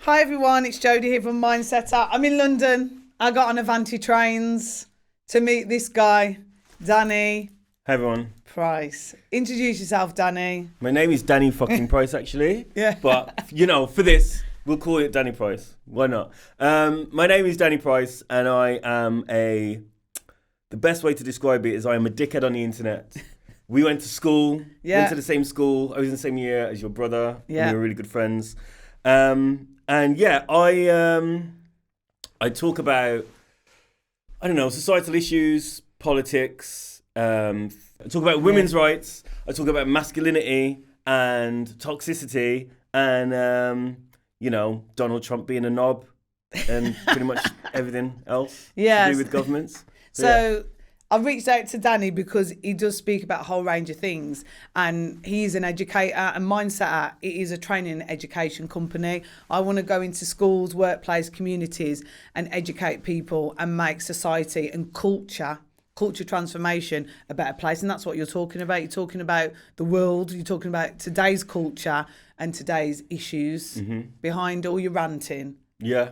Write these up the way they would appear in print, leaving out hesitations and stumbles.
Hi everyone, it's Jody here from Mindseta. I'm in London. I got on Avanti trains to meet this guy, Danny. Hey everyone. Price. Introduce yourself, Danny. My name is Danny fucking Price, actually. Yeah. But, for this, we'll call it Danny Price. Why not? My name is Danny Price, and I am the best way to describe it is I am a dickhead on the internet. We went to school, went to the same school. I was in the same year as your brother. Yeah. And we were really good friends. I talk about, societal issues, politics. I talk about women's rights. I talk about masculinity and toxicity and, Donald Trump being a knob and pretty much everything else to do with governments. So I've reached out to Danny because he does speak about a whole range of things, and he's an educator, and Mindseta, it is a training and education company. I want to go into schools, workplace, communities and educate people and make society and culture transformation a better place. And that's what you're talking about. You're talking about the world, you're talking about today's culture and today's issues behind all your ranting. Yeah.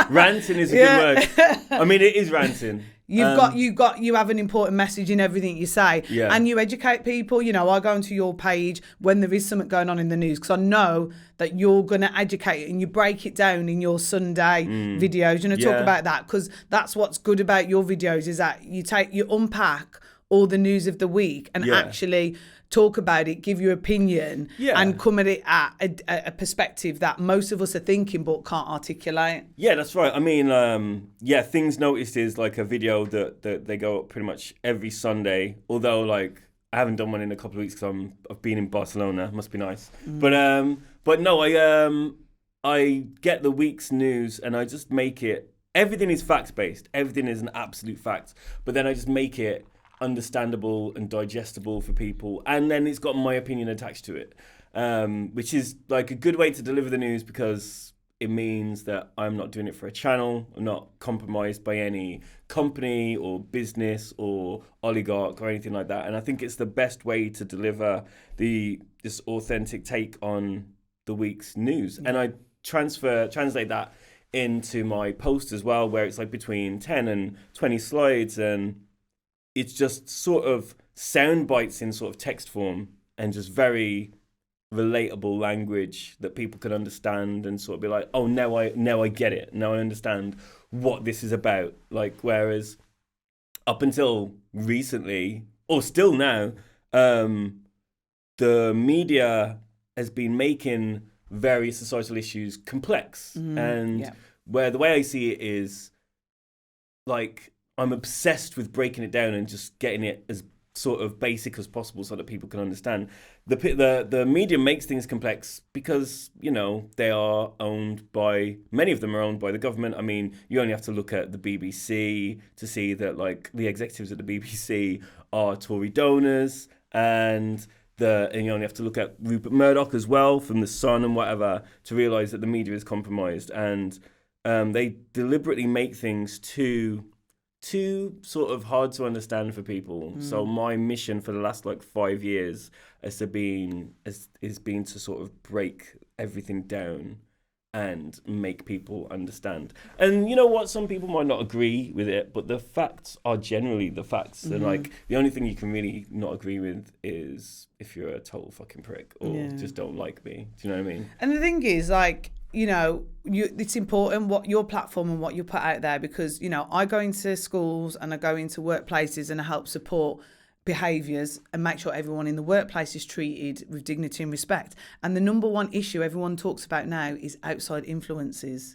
Ranting is a good word. I mean, it is ranting. You have an important message in everything you say, and you educate people. I go onto your page when there is something going on in the news because I know that you're going to educate and you break it down in your Sunday videos. Talk about that because that's what's good about your videos is that you unpack all the news of the week and actually talk about it, give your opinion, and come at it at a perspective that most of us are thinking but can't articulate. Yeah, that's right. I mean, Things Noticed is like a video that they go up pretty much every Sunday. Although, I haven't done one in a couple of weeks because I've been in Barcelona. Must be nice. But no, I get the week's news and I just make it. Everything is facts based. Everything is an absolute fact. But then I just make it understandable and digestible for people, and then it's got my opinion attached to it, which is a good way to deliver the news because it means that I'm not doing it for a channel. I'm not compromised by any company or business or oligarch or anything like that, and I think it's the best way to deliver this authentic take on the week's news. And I translate that into my post as well, where it's between 10 and 20 slides, and it's just sort of sound bites in sort of text form and just very relatable language that people can understand and sort of be like, oh, now I get it. Now I understand what this is about. Whereas up until recently, or still now, the media has been making various societal issues complex. Where the way I see it is I'm obsessed with breaking it down and just getting it as sort of basic as possible so that people can understand. The media makes things complex because, they are owned by, many of them are owned by the government. I mean, you only have to look at the BBC to see that the executives at the BBC are Tory donors, and you only have to look at Rupert Murdoch as well from The Sun and whatever to realise that the media is compromised, and they deliberately make things too sort of hard to understand for people. So my mission for the last 5 years has been to sort of break everything down and make people understand. And you know what? Some people might not agree with it, but the facts are generally the facts. And the only thing you can really not agree with is if you're a total fucking prick or just don't like me. Do you know what I mean? And the thing is, it's important what your platform and what you put out there because, I go into schools and I go into workplaces and I help support behaviours and make sure everyone in the workplace is treated with dignity and respect. And the number one issue everyone talks about now is outside influences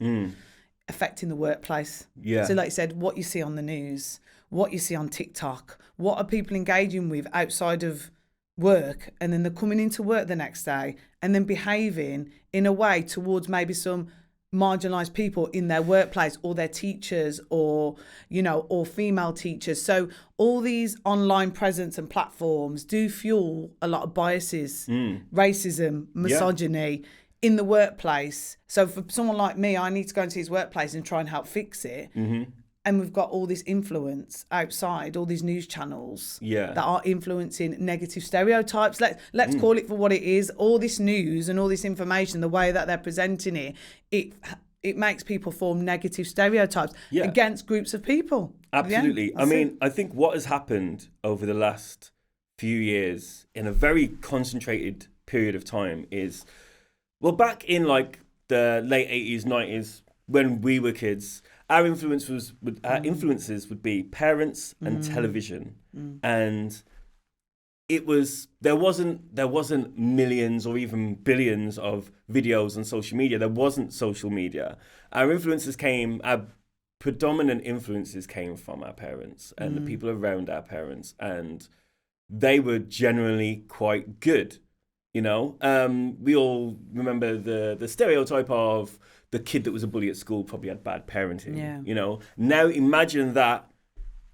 affecting the workplace. Yeah. So like you said, what you see on the news, what you see on TikTok, what are people engaging with outside of work, and then they're coming into work the next day and then behaving in a way towards maybe some marginalised people in their workplace or their teachers or female teachers. So all these online presence and platforms do fuel a lot of biases, racism, misogyny in the workplace. So for someone like me, I need to go into his workplace and try and help fix it. And we've got all this influence outside, all these news channels that are influencing negative stereotypes. Let's call it for what it is. All this news and all this information, the way that they're presenting it makes people form negative stereotypes against groups of people. Absolutely. I mean, I think what has happened over the last few years in a very concentrated period of time is, well, back in like the late 80s, 90s, when we were kids, our influences would be parents and television, and there wasn't millions or even billions of videos on social media. There wasn't social media. Our predominant influences came from our parents and the people around our parents, and they were generally quite good. You know, we all remember the stereotype of the kid that was a bully at school probably had bad parenting. Yeah. You know, now imagine that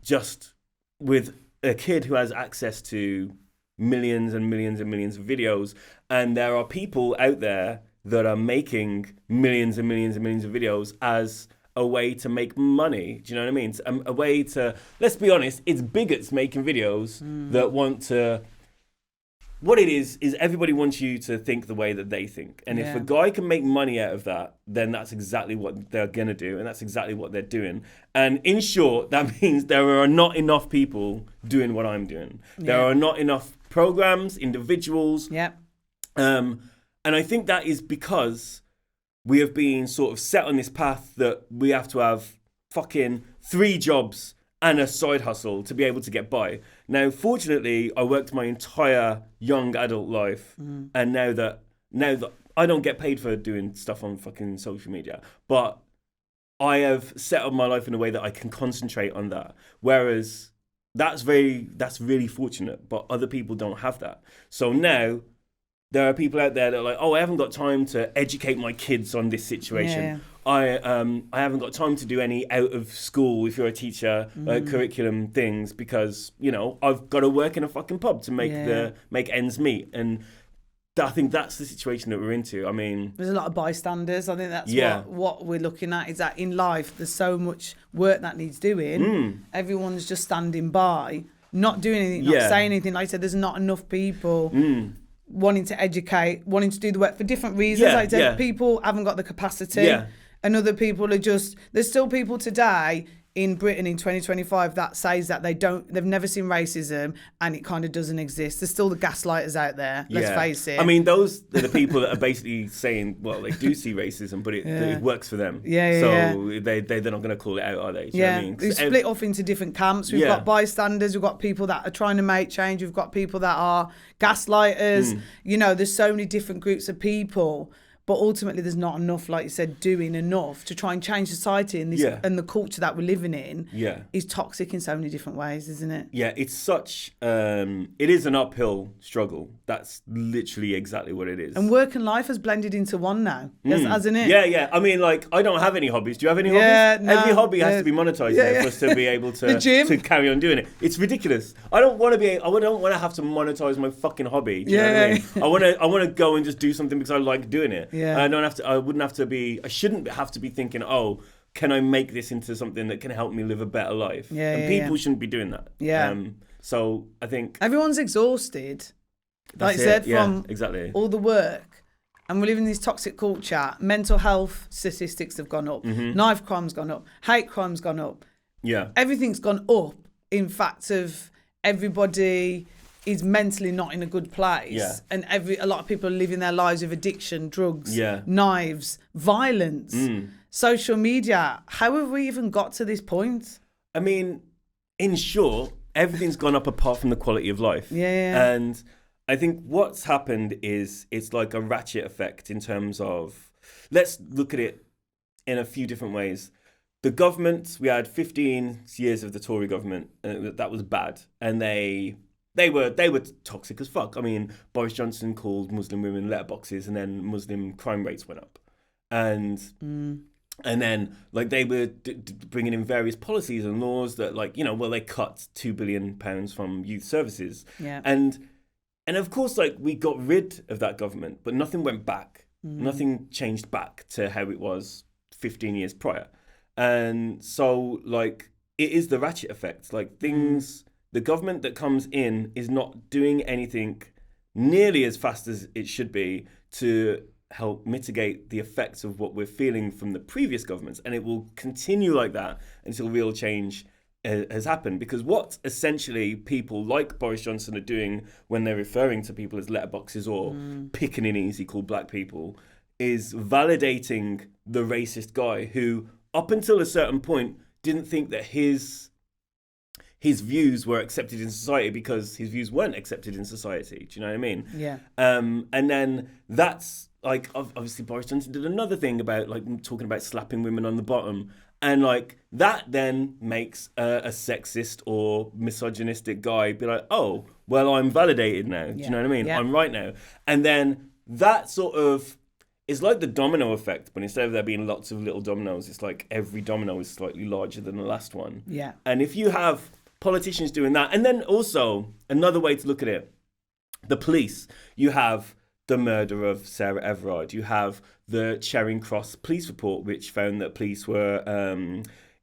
just with a kid who has access to millions and millions and millions of videos, and there are people out there that are making millions and millions and millions of videos as a way to make money. Do you know what I mean? A way to, let's be honest, it's bigots making videos that want to. What it is everybody wants you to think the way that they think. And if a guy can make money out of that, then that's exactly what they're going to do. And that's exactly what they're doing. And in short, that means there are not enough people doing what I'm doing. There are not enough programs, individuals. Yeah. And I think that is because we have been sort of set on this path that we have to have fucking 3 jobs and a side hustle to be able to get by. Now, fortunately, I worked my entire young adult life, and now that I don't get paid for doing stuff on fucking social media, but I have set up my life in a way that I can concentrate on that. Whereas that's really fortunate, but other people don't have that. So now there are people out there that are like, oh, I haven't got time to educate my kids on this situation. Yeah. I haven't got time to do any out of school, if you're a teacher, curriculum things, because, you know, I've got to work in a fucking pub to make ends meet. And I think that's the situation that we're into. I mean, there's a lot of bystanders. I think that's what we're looking at, is that in life there's so much work that needs doing. Everyone's just standing by, not doing anything, not saying anything. Like I said, there's not enough people wanting to educate, wanting to do the work for different reasons. Like I said, people haven't got the capacity. And other people are just, there's still people today in Britain in 2025 that says that they've never seen racism and it kind of doesn't exist. There's still the gaslighters out there, let's face it. I mean, those are the people that are basically saying, well, they do see racism, but it works for them. They're not going to call it out, are they? Do you know what I mean? We've split off into different camps. We've got bystanders, we've got people that are trying to make change, we've got people that are gaslighters. You know, there's so many different groups of people. But ultimately, there's not enough, like you said, doing enough to try and change society, and and the culture that we're living in is toxic in so many different ways, isn't it? Yeah, it's such, it is an uphill struggle. That's literally exactly what it is. And work and life has blended into one now, hasn't it? Yeah. I mean, like, I don't have any hobbies. Do you have any hobbies? No, every hobby has to be monetized for us to be able to, to carry on doing it. It's ridiculous. I don't want to have to monetize my fucking hobby. Do you know what I mean? I want to go and just do something because I like doing it. Yeah. I shouldn't have to be thinking, oh, can I make this into something that can help me live a better life? People shouldn't be doing that. So I think everyone's exhausted. Like I said, from all the work. And we live in this toxic culture. Mental health statistics have gone up. Knife crime's gone up. Hate crime's gone up. Yeah. Everything's gone up in fact of everybody is mentally not in a good place, and a lot of people are living their lives with addiction, drugs, knives, violence, social media. How have we even got to this point? I mean, in short, everything's gone up apart from the quality of life. And I think what's happened is it's like a ratchet effect in terms of, let's look at it in a few different ways. The government, we had 15 years of the Tory government, and that was bad, and they were toxic as fuck. I mean, Boris Johnson called Muslim women letterboxes, and then Muslim crime rates went up. And then, like, they were bringing in various policies and laws that, like, you know, well, they cut £2 billion from youth services. And of course, like, we got rid of that government, but nothing went back. Nothing changed back to how it was 15 years prior. And so, like, it is the ratchet effect. Like, the government that comes in is not doing anything nearly as fast as it should be to help mitigate the effects of what we're feeling from the previous governments. And it will continue like that until real change has happened. Because what essentially people like Boris Johnson are doing when they're referring to people as letterboxes or picking an easy called black people is validating the racist guy who, up until a certain point, didn't think that his views were accepted in society because his views weren't accepted in society. Do you know what I mean? Yeah. And then that's like, obviously Boris Johnson did another thing about like talking about slapping women on the bottom. And like that then makes a sexist or misogynistic guy be like, oh, well, I'm validated now. Do you know what I mean? Yeah. I'm right now. And then that sort of, it's like the domino effect, but instead of there being lots of little dominoes, it's like every domino is slightly larger than the last one. Yeah. And if you have politicians doing that, and then also another way to look at it, the police, you have the murder of Sarah Everard, you have the Charing Cross police report, which found that police were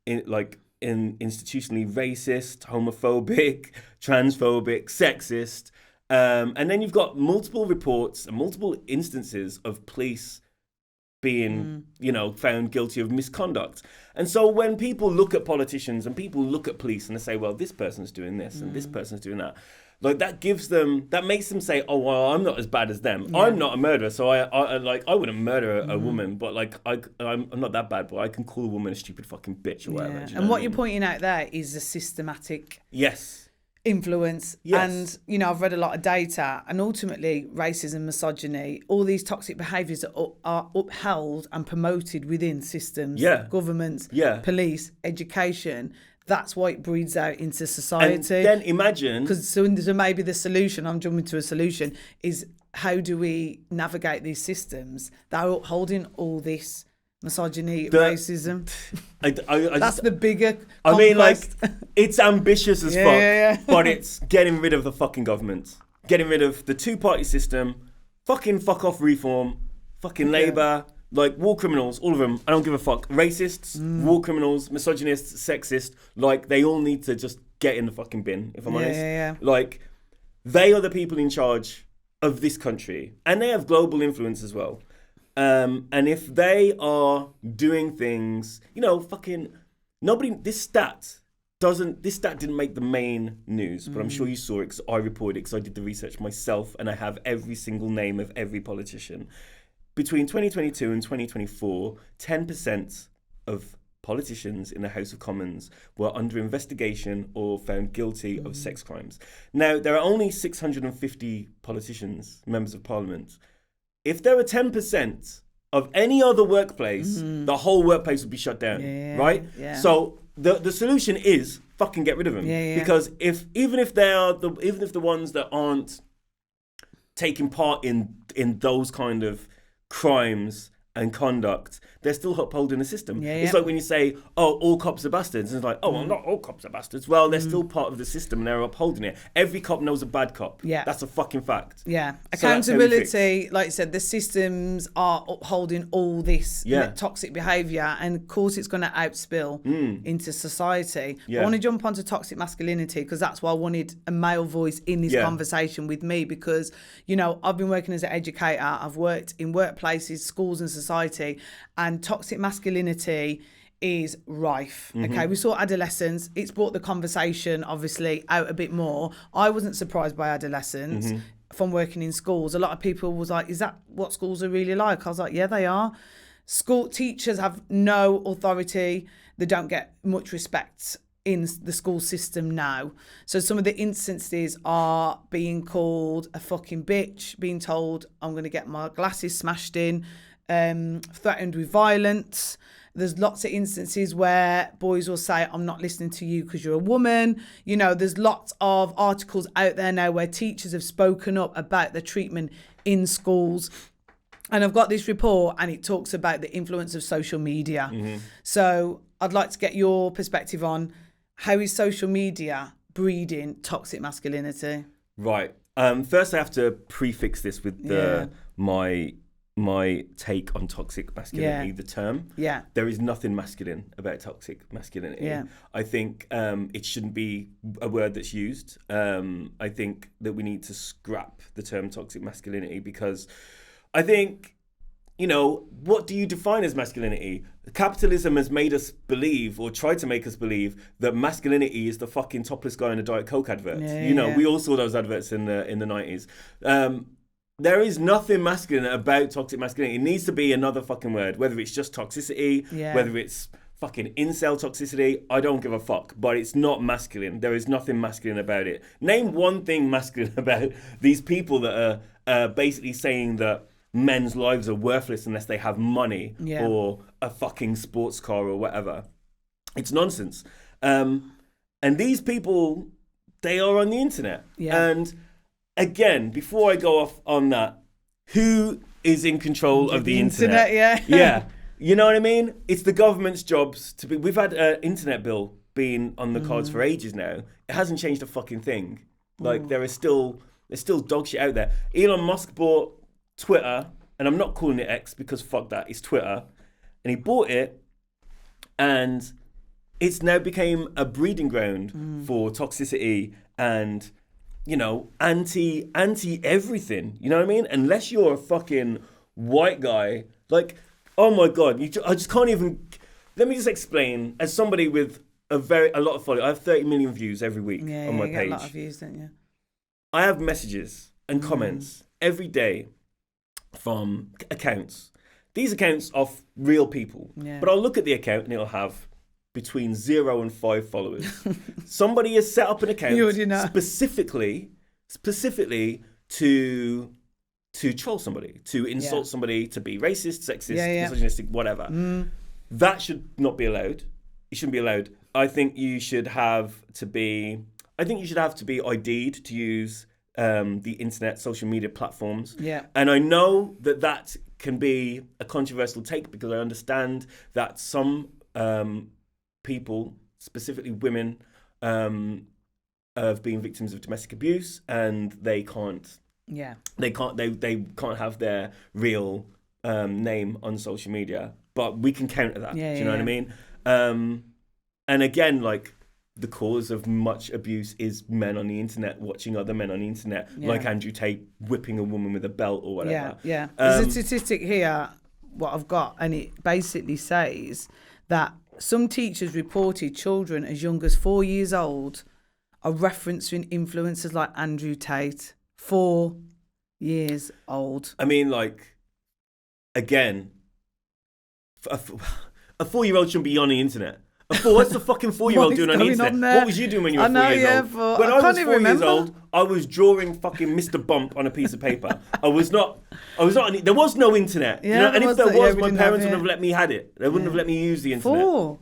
institutionally racist, homophobic, transphobic, sexist. And then you've got multiple reports and multiple instances of police being, found guilty of misconduct. And so when people look at politicians and people look at police and they say, well, this person's doing this and this person's doing that, like that makes them say, oh, well, I'm not as bad as them. Yeah. I'm not a murderer, so I wouldn't murder a woman, but like I'm not that bad, but I can call a woman a stupid fucking bitch or whatever. And what you're pointing out there is a systematic influence. Yes. And I've read a lot of data, and ultimately racism, misogyny, all these toxic behaviours are upheld and promoted within systems, governments, police, education. That's why it breeds out into society. And then imagine, because so maybe the solution, I'm jumping to a solution, is how do we navigate these systems that are upholding all this misogyny, racism? That's the bigger conquest. I mean, like, it's ambitious as fuck, but it's getting rid of the fucking government, getting rid of the two-party system, fucking fuck off reform, fucking Labour, like war criminals, all of them. I don't give a fuck. Racists, war criminals, misogynists, sexist, like they all need to just get in the fucking bin, if I'm honest. Like, they are the people in charge of this country, and they have global influence as well. And if they are doing things, fucking nobody. This stat didn't make the main news, but I'm sure you saw it because I reported it because I did the research myself, and I have every single name of every politician. Between 2022 and 2024, 10% of politicians in the House of Commons were under investigation or found guilty of sex crimes. Now, there are only 650 politicians, members of parliament. If there were 10% of any other workplace, the whole workplace would be shut down, right? Yeah. So the solution is fucking get rid of them, because even if the ones that aren't taking part in those kind of crimes and conduct, they're still upholding the system. It's like when you say, oh, all cops are bastards. And it's like, oh, well, not all cops are bastards. Well, they're still part of the system and they're upholding it. Every cop knows a bad cop. Yeah. That's a fucking fact. Yeah. Accountability, like you said, the systems are upholding all this toxic behaviour, and of course it's going to outspill into society. I want to jump onto toxic masculinity because that's why I wanted a male voice in this conversation with me, because, I've been working as an educator. I've worked in workplaces, schools and society, and toxic masculinity is rife. Okay, we saw adolescence. It's brought the conversation obviously out a bit more. I wasn't surprised by adolescence from working in schools. A lot of people was like, is that what schools are really like? I was like, yeah, they are. School teachers have no authority. They don't get much respect in the school system now. So some of the instances are being called a fucking bitch, being told I'm going to get my glasses smashed in, threatened with violence. There's lots of instances where boys will say, I'm not listening to you because you're a woman. There's lots of articles out there now where teachers have spoken up about the treatment in schools. And I've got this report and it talks about the influence of social media. So I'd like to get your perspective on how is social media breeding toxic masculinity? Right. First I have to prefix this with my my take on toxic masculinity, the term. Yeah. There is nothing masculine about toxic masculinity. Yeah. I think it shouldn't be a word that's used. I think that we need to scrap the term toxic masculinity, because I think, you know, what do you define as masculinity? Capitalism has made us believe, or tried to make us believe, that masculinity is the fucking topless guy in a Diet Coke advert. We all saw those adverts in the 90s. There is nothing masculine about toxic masculinity. It needs to be another fucking word, whether it's just toxicity, whether it's fucking incel toxicity, I don't give a fuck. But it's not masculine. There is nothing masculine about it. Name one thing masculine about these people that are basically saying that men's lives are worthless unless they have money or a fucking sports car or whatever. It's nonsense. And these people, they are on the internet. And again, before I go off on that, who is in control of the internet? Yeah. You know what I mean? It's the government's jobs to be. We've had an internet bill being on the cards for ages now. It hasn't changed a fucking thing. Like there's still dog shit out there. Elon Musk bought Twitter, and I'm not calling it X because fuck that, it's Twitter. And he bought it, and it's now became a breeding ground for toxicity and, you know, anti everything. You know what I mean? Unless you're a fucking white guy, like, oh my God, I just can't even. Let me just explain. As somebody with a lot of followers, I have 30 million views every week on my page. You get a lot of views, don't you? I have messages and comments every day from accounts. These accounts are real people, but I'll look at the account and it'll have between 0 and 5 followers. Somebody has set up an account specifically to troll somebody, to insult somebody, to be racist, sexist, misogynistic, whatever. That should not be allowed. It shouldn't be allowed. I think you should have to be ID'd to use the internet, social media platforms. And I know that can be a controversial take, because I understand that some people, specifically women, have been victims of domestic abuse, and they can't have their real name on social media. But we can counter that. Do you know what I mean? And again, like, the cause of much abuse is men on the internet watching other men on the internet, like Andrew Tate whipping a woman with a belt or whatever. There's a statistic here, what I've got, and it basically says that some teachers reported children as young as 4 years old are referencing influencers like Andrew Tate. 4 years old. I mean, like, again, a 4-year-old shouldn't be on the internet. What's the fucking 4-year-old doing on the internet? What was you doing when you were 4 years old? When I was 4 years old, I was drawing fucking Mr. Bump on a piece of paper. There was no internet. You know? And if there was, my parents wouldn't have let me had it. They wouldn't have let me use the internet. 4.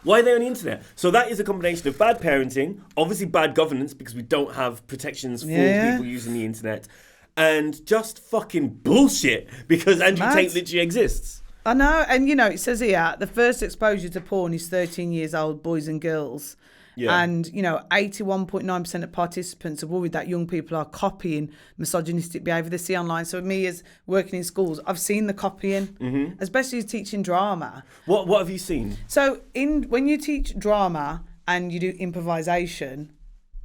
Why are they on the internet? So that is a combination of bad parenting, obviously bad governance, because we don't have protections for people using the internet, and just fucking bullshit, because Andrew Tate literally exists. I know, and you know, it says here, the first exposure to porn is 13 years old, boys and girls. And, you know, 81.9% of participants are worried that young people are copying misogynistic behaviour they see online. So me, as working in schools, I've seen the copying, especially as teaching drama. What have you seen? So when you teach drama and you do improvisation,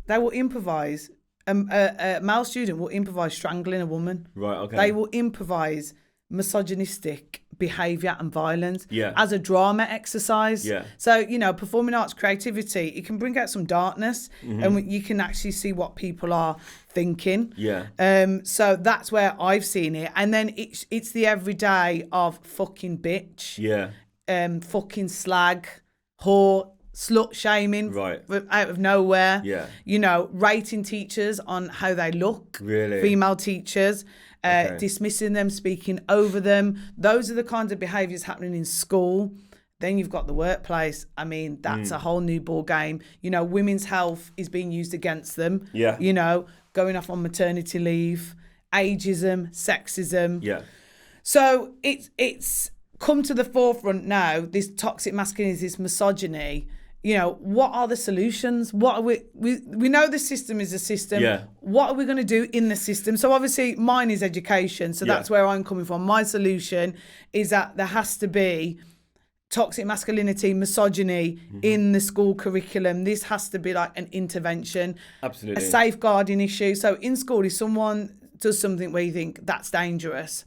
they will improvise. A male student will improvise strangling a woman. Right, okay. They will improvise misogynistic behaviour and violence as a drama exercise. So, you know, performing arts creativity, it can bring out some darkness, and you can actually see what people are thinking. So that's where I've seen it. And then it's the everyday of fucking bitch, fucking slag, whore, slut shaming out of nowhere. You know, rating teachers on how they look. Female teachers. Dismissing them, speaking over them. Those are the kinds of behaviours happening in school. Then you've got the workplace. I mean, that's a whole new ball game. You know, women's health is being used against them. You know, going off on maternity leave, ageism, sexism. So it's come to the forefront now, this toxic masculinity, this misogyny. you know, what are the solutions? What are we know the system is a system. Yeah. What are we going to do in the system? So obviously mine is education. So that's where I'm coming from. My solution is that there has to be toxic masculinity, misogyny in the school curriculum. This has to be like an intervention. Absolutely. A safeguarding issue. So in school, if someone does something where you think that's dangerous,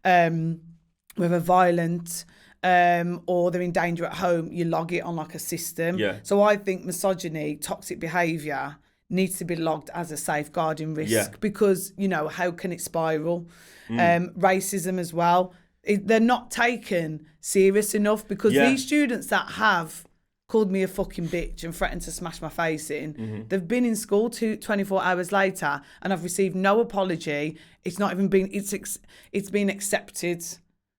whether violent, or they're in danger at home, you log it on like a system. Yeah. So I think misogyny, toxic behaviour needs to be logged as a safeguarding risk because, you know, how can it spiral? Racism as well. They're not taken serious enough because these students that have called me a fucking bitch and threatened to smash my face in, they've been in school 24 hours later and I've received no apology. It's not even been, it's been accepted.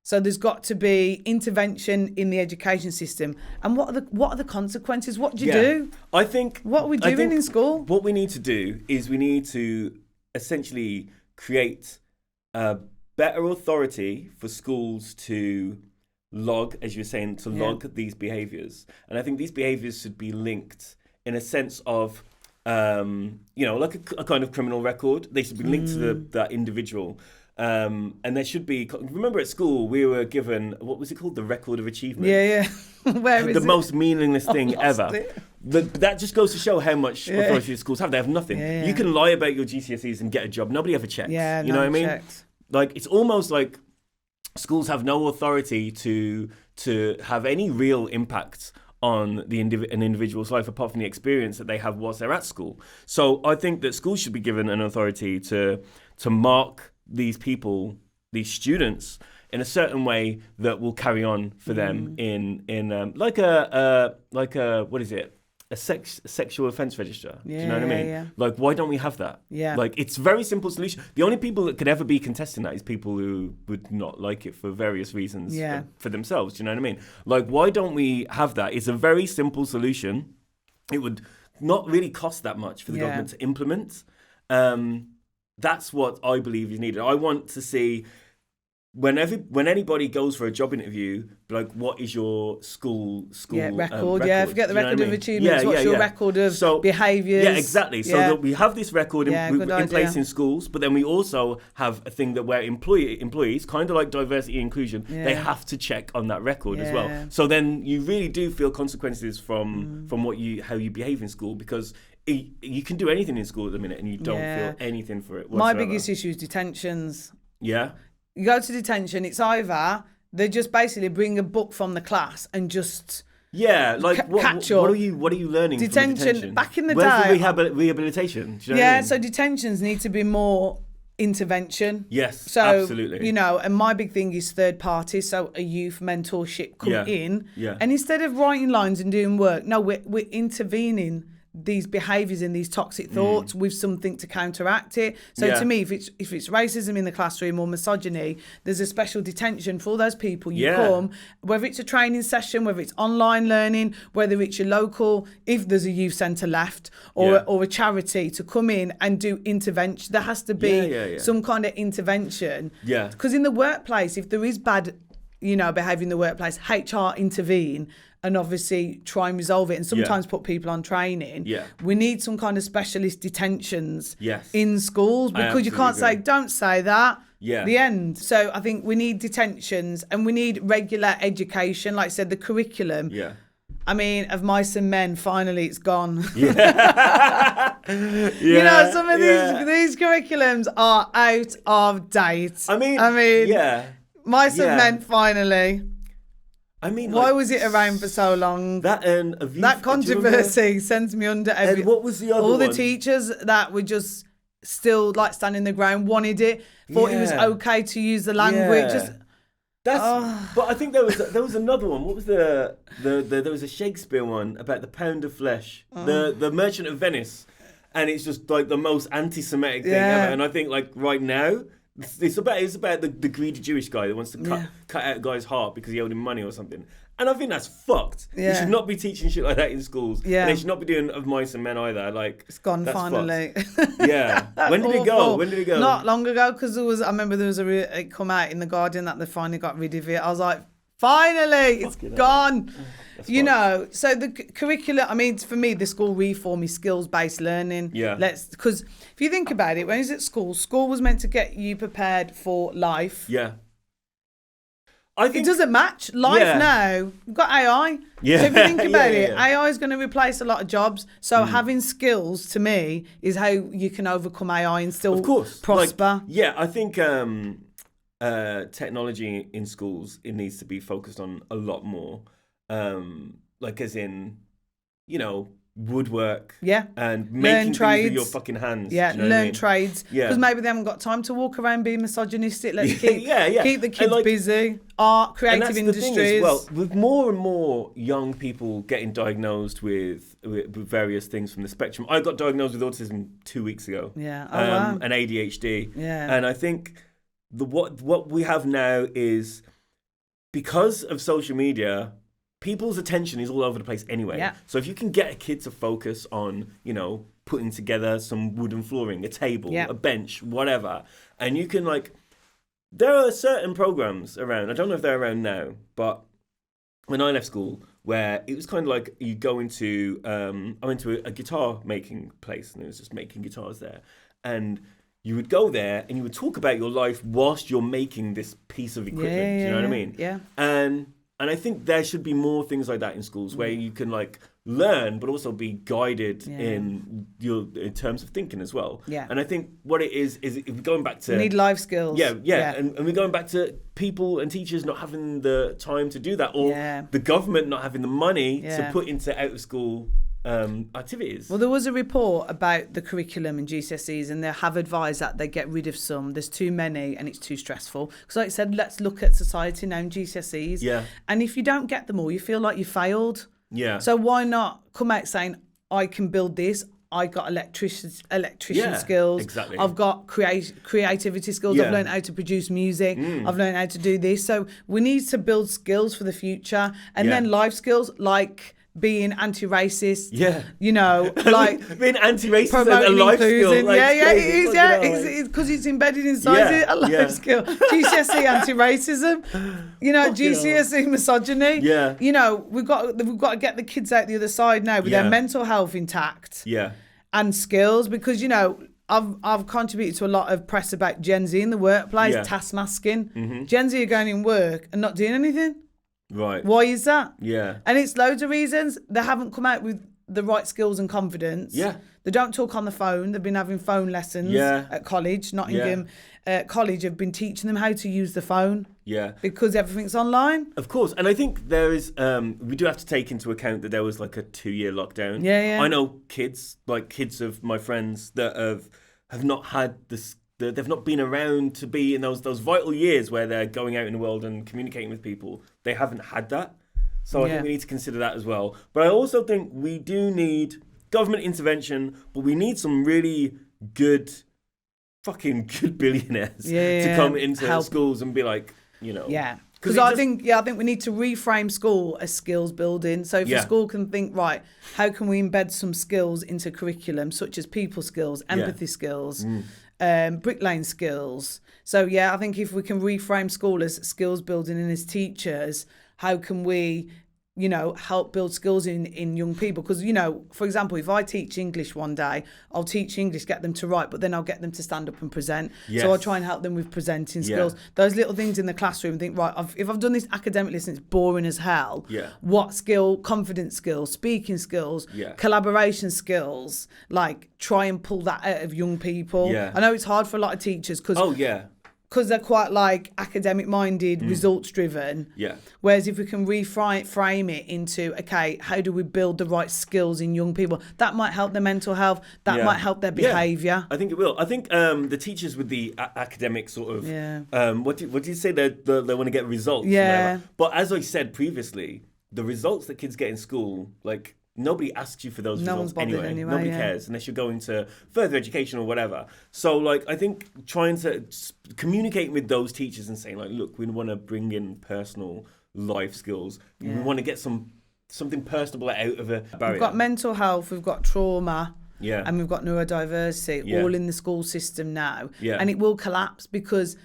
So there's got to be intervention in the education system. And what are the consequences? What do you do? I think what are we doing in school? What we need to do is we need to essentially create a better authority for schools to log, as you were saying, to log these behaviours. And I think these behaviours should be linked in a sense of, you know, like a kind of criminal record. They should be linked to that individual. And there should be, remember at school, we were given, what was it called? The record of achievement. Yeah. Where is the it? most meaningless thing ever. That just goes to show how much authority the schools have. They have nothing. Yeah. You can lie about your GCSEs and get a job. Nobody ever checks. Yeah, you know what I mean? Checked. Like, it's almost like schools have no authority to have any real impact on an individual's life apart from the experience that they have whilst they're at school. So I think that schools should be given an authority to mark these people, these students, in a certain way that will carry on for them in like a what is it? A sexual offence register. Do you know what I mean? Yeah. Like, why don't we have that? Yeah. Like, it's a very simple solution. The only people that could ever be contesting that is people who would not like it for various reasons for themselves. Do you know what I mean? Like, why don't we have that? It's a very simple solution. It would not really cost that much for the government to implement. That's what I believe is needed. I want to see when anybody goes for a job interview, like, what is your school record? record? Forget the Do you know record what I of mean? achievements. What's your record of behaviours? Yeah, exactly. So that we have this record in place in schools, but then we also have a thing that where employees, kind of like diversity and inclusion, they have to check on that record as well. So then you really do feel consequences from how you behave in school, because you can do anything in school at the minute and you don't feel anything for it whatsoever. My biggest issue is detentions. Yeah. You go to detention, it's either they just basically bring a book from the class and just like what are you learning detention, from detention? Back in the Where's day, the rehabilitation? Do you know what I mean? So detentions need to be more intervention. Yes, so, absolutely. You know, and my big thing is third parties, so a youth mentorship come in, and instead of writing lines and doing work, no, we're intervening these behaviours and these toxic thoughts with something to counteract it. So to me, if it's racism in the classroom or misogyny, there's a special detention for those people. You come, whether it's a training session, whether it's online learning, whether it's your local, if there's a youth centre left, or a charity to come in and do intervention. There has to be some kind of intervention. Yeah. Because in the workplace, if there is bad, behaviour in the workplace, HR intervene and obviously try and resolve it, and sometimes put people on training. Yeah. We need some kind of specialist detentions in schools, because you can't say, don't say that. Yeah. The end. So I think we need detentions and we need regular education. Like I said, the curriculum. Yeah. I mean, of Mice and Men, finally it's gone. Yeah. Some of these curriculums are out of date. I mean, Mice and Men, finally. I mean, why was it around for so long? That controversy sends me under every. And what was the other one? All the teachers that were just still like standing the ground, wanted it, thought it was okay to use the language. But I think there was another one. What was there was a Shakespeare one about the pound of flesh, the Merchant of Venice, and it's just like the most anti-Semitic thing ever. And I think like right now. It's about the greedy Jewish guy that wants to cut out a guy's heart because he owed him money or something. And I think that's fucked. Yeah. You should not be teaching shit like that in schools. Yeah. And they should not be doing of Mice and Men either. Like, it's gone finally. Yeah. When did it go? Not long ago, because I remember there was it come out in The Guardian that they finally got rid of it. I was like, finally, it's gone. That's You vibes. know, so the curriculum, I mean, for me, the school reform is skills-based learning. Yeah. Because if you think about it, when I was at school, school was meant to get you prepared for life. Yeah. I think It doesn't match life Yeah. now. We've got AI. Yeah. So if you think about Yeah, it, yeah. AI is going to replace a lot of jobs. So having skills, to me, is how you can overcome AI and still Of course. prosper. I think technology in schools, it needs to be focused on a lot more. Like as in, you know, woodwork. Yeah. And Learn making things trades. with your fucking hands. Yeah, do you know what I learn mean? trades. Yeah. Because maybe they haven't got time to walk around being misogynistic. Let's keep keep the kids And busy. Art, And creative that's industries. the thing as well. With more and more young people getting diagnosed with various things from the spectrum. I got diagnosed with autism 2 weeks ago. Yeah. Oh, wow. And ADHD. Yeah. And I think what we have now is, because of social media, people's attention is all over the place anyway. Yeah. So if you can get a kid to focus on, you know, putting together some wooden flooring, a table, Yeah. a bench, whatever, and you can there are certain programs around, I don't know if they're around now, but when I left school, where it was kind of like you go into, I went to a guitar making place, and it was just making guitars there. And you would go there and you would talk about your life whilst you're making this piece of equipment. Do you know what I mean? Yeah. And I think there should be more things like that in schools where you can learn, but also be guided in terms of thinking as well. Yeah. And I think what it is going back to, You need life skills. Yeah. And we're going back to people and teachers not having the time to do that, or the government not having the money to put into out of school activities. Well, there was a report about the curriculum in GCSEs, and they have advised that they get rid of some. There's too many and it's too stressful. Because like I said, let's look at society now in GCSEs. Yeah. And if you don't get them all, you feel like you failed. Yeah. So why not come out saying, I can build this. I got electrician skills. Exactly. I've got creativity skills. I've learned how to produce music. I've learned how to do this. So we need to build skills for the future, and then life skills like being anti-racist. Yeah. You know, like being anti-racist promoting and a life skill. inclusion. It is. Yeah, it's because it's embedded inside it. A life skill. GCSE anti-racism. You know, GCSE misogyny. Yeah. You know, we've got to get the kids out the other side now with their mental health intact. Yeah. And skills, because you know, I've contributed to a lot of press about Gen Z in the workplace, task masking. Gen Z are going in work and not doing anything. Right. Why is that? Yeah. And it's loads of reasons. They haven't come out with the right skills and confidence. Yeah. They don't talk on the phone. They've been having phone lessons at college. Nottingham College have been teaching them how to use the phone. Yeah. Because everything's online. Of course. And I think there is, we do have to take into account that there was like a 2-year lockdown. Yeah. I know kids of my friends that have not had this. They've not been around to be in those vital years where they're going out in the world and communicating with people. They haven't had that. So I think we need to consider that as well. But I also think we do need government intervention, but we need some really fucking good billionaires to come into schools and be like, you know. Yeah. Because I think we need to reframe school as skills building. So if a school can think, right, how can we embed some skills into curriculum, such as people skills, empathy skills, bricklaying skills. So I think if we can reframe school as skills building and as teachers, how can we, you know, help build skills in young people? Because, you know, for example, if I teach English one day, I'll teach English, get them to write, but then I'll get them to stand up and present. Yes. So I'll try and help them with presenting skills. Those little things in the classroom, think, right, if I've done this academically and it's boring as hell, what skill, confidence skills, speaking skills, collaboration skills, like try and pull that out of young people. Yeah. I know it's hard for a lot of teachers because they're quite like academic minded, results driven. Yeah. Whereas if we can reframe it into, okay, how do we build the right skills in young people? That might help their mental health. That might help their behaviour. I think it will. I think the teachers with the academic sort of, what did you say? They want to get results. Yeah. But as I said previously, the results that kids get in school, like, nobody asks you for those results anyway. Nobody cares unless you're going to further education or whatever. So, like, I think trying to communicate with those teachers and saying, like, look, we want to bring in personal life skills. We want to get something personable out of a barrier. We've got mental health, we've got trauma, Yeah. And we've got neurodiversity all in the school system now. Yeah. And it will collapse because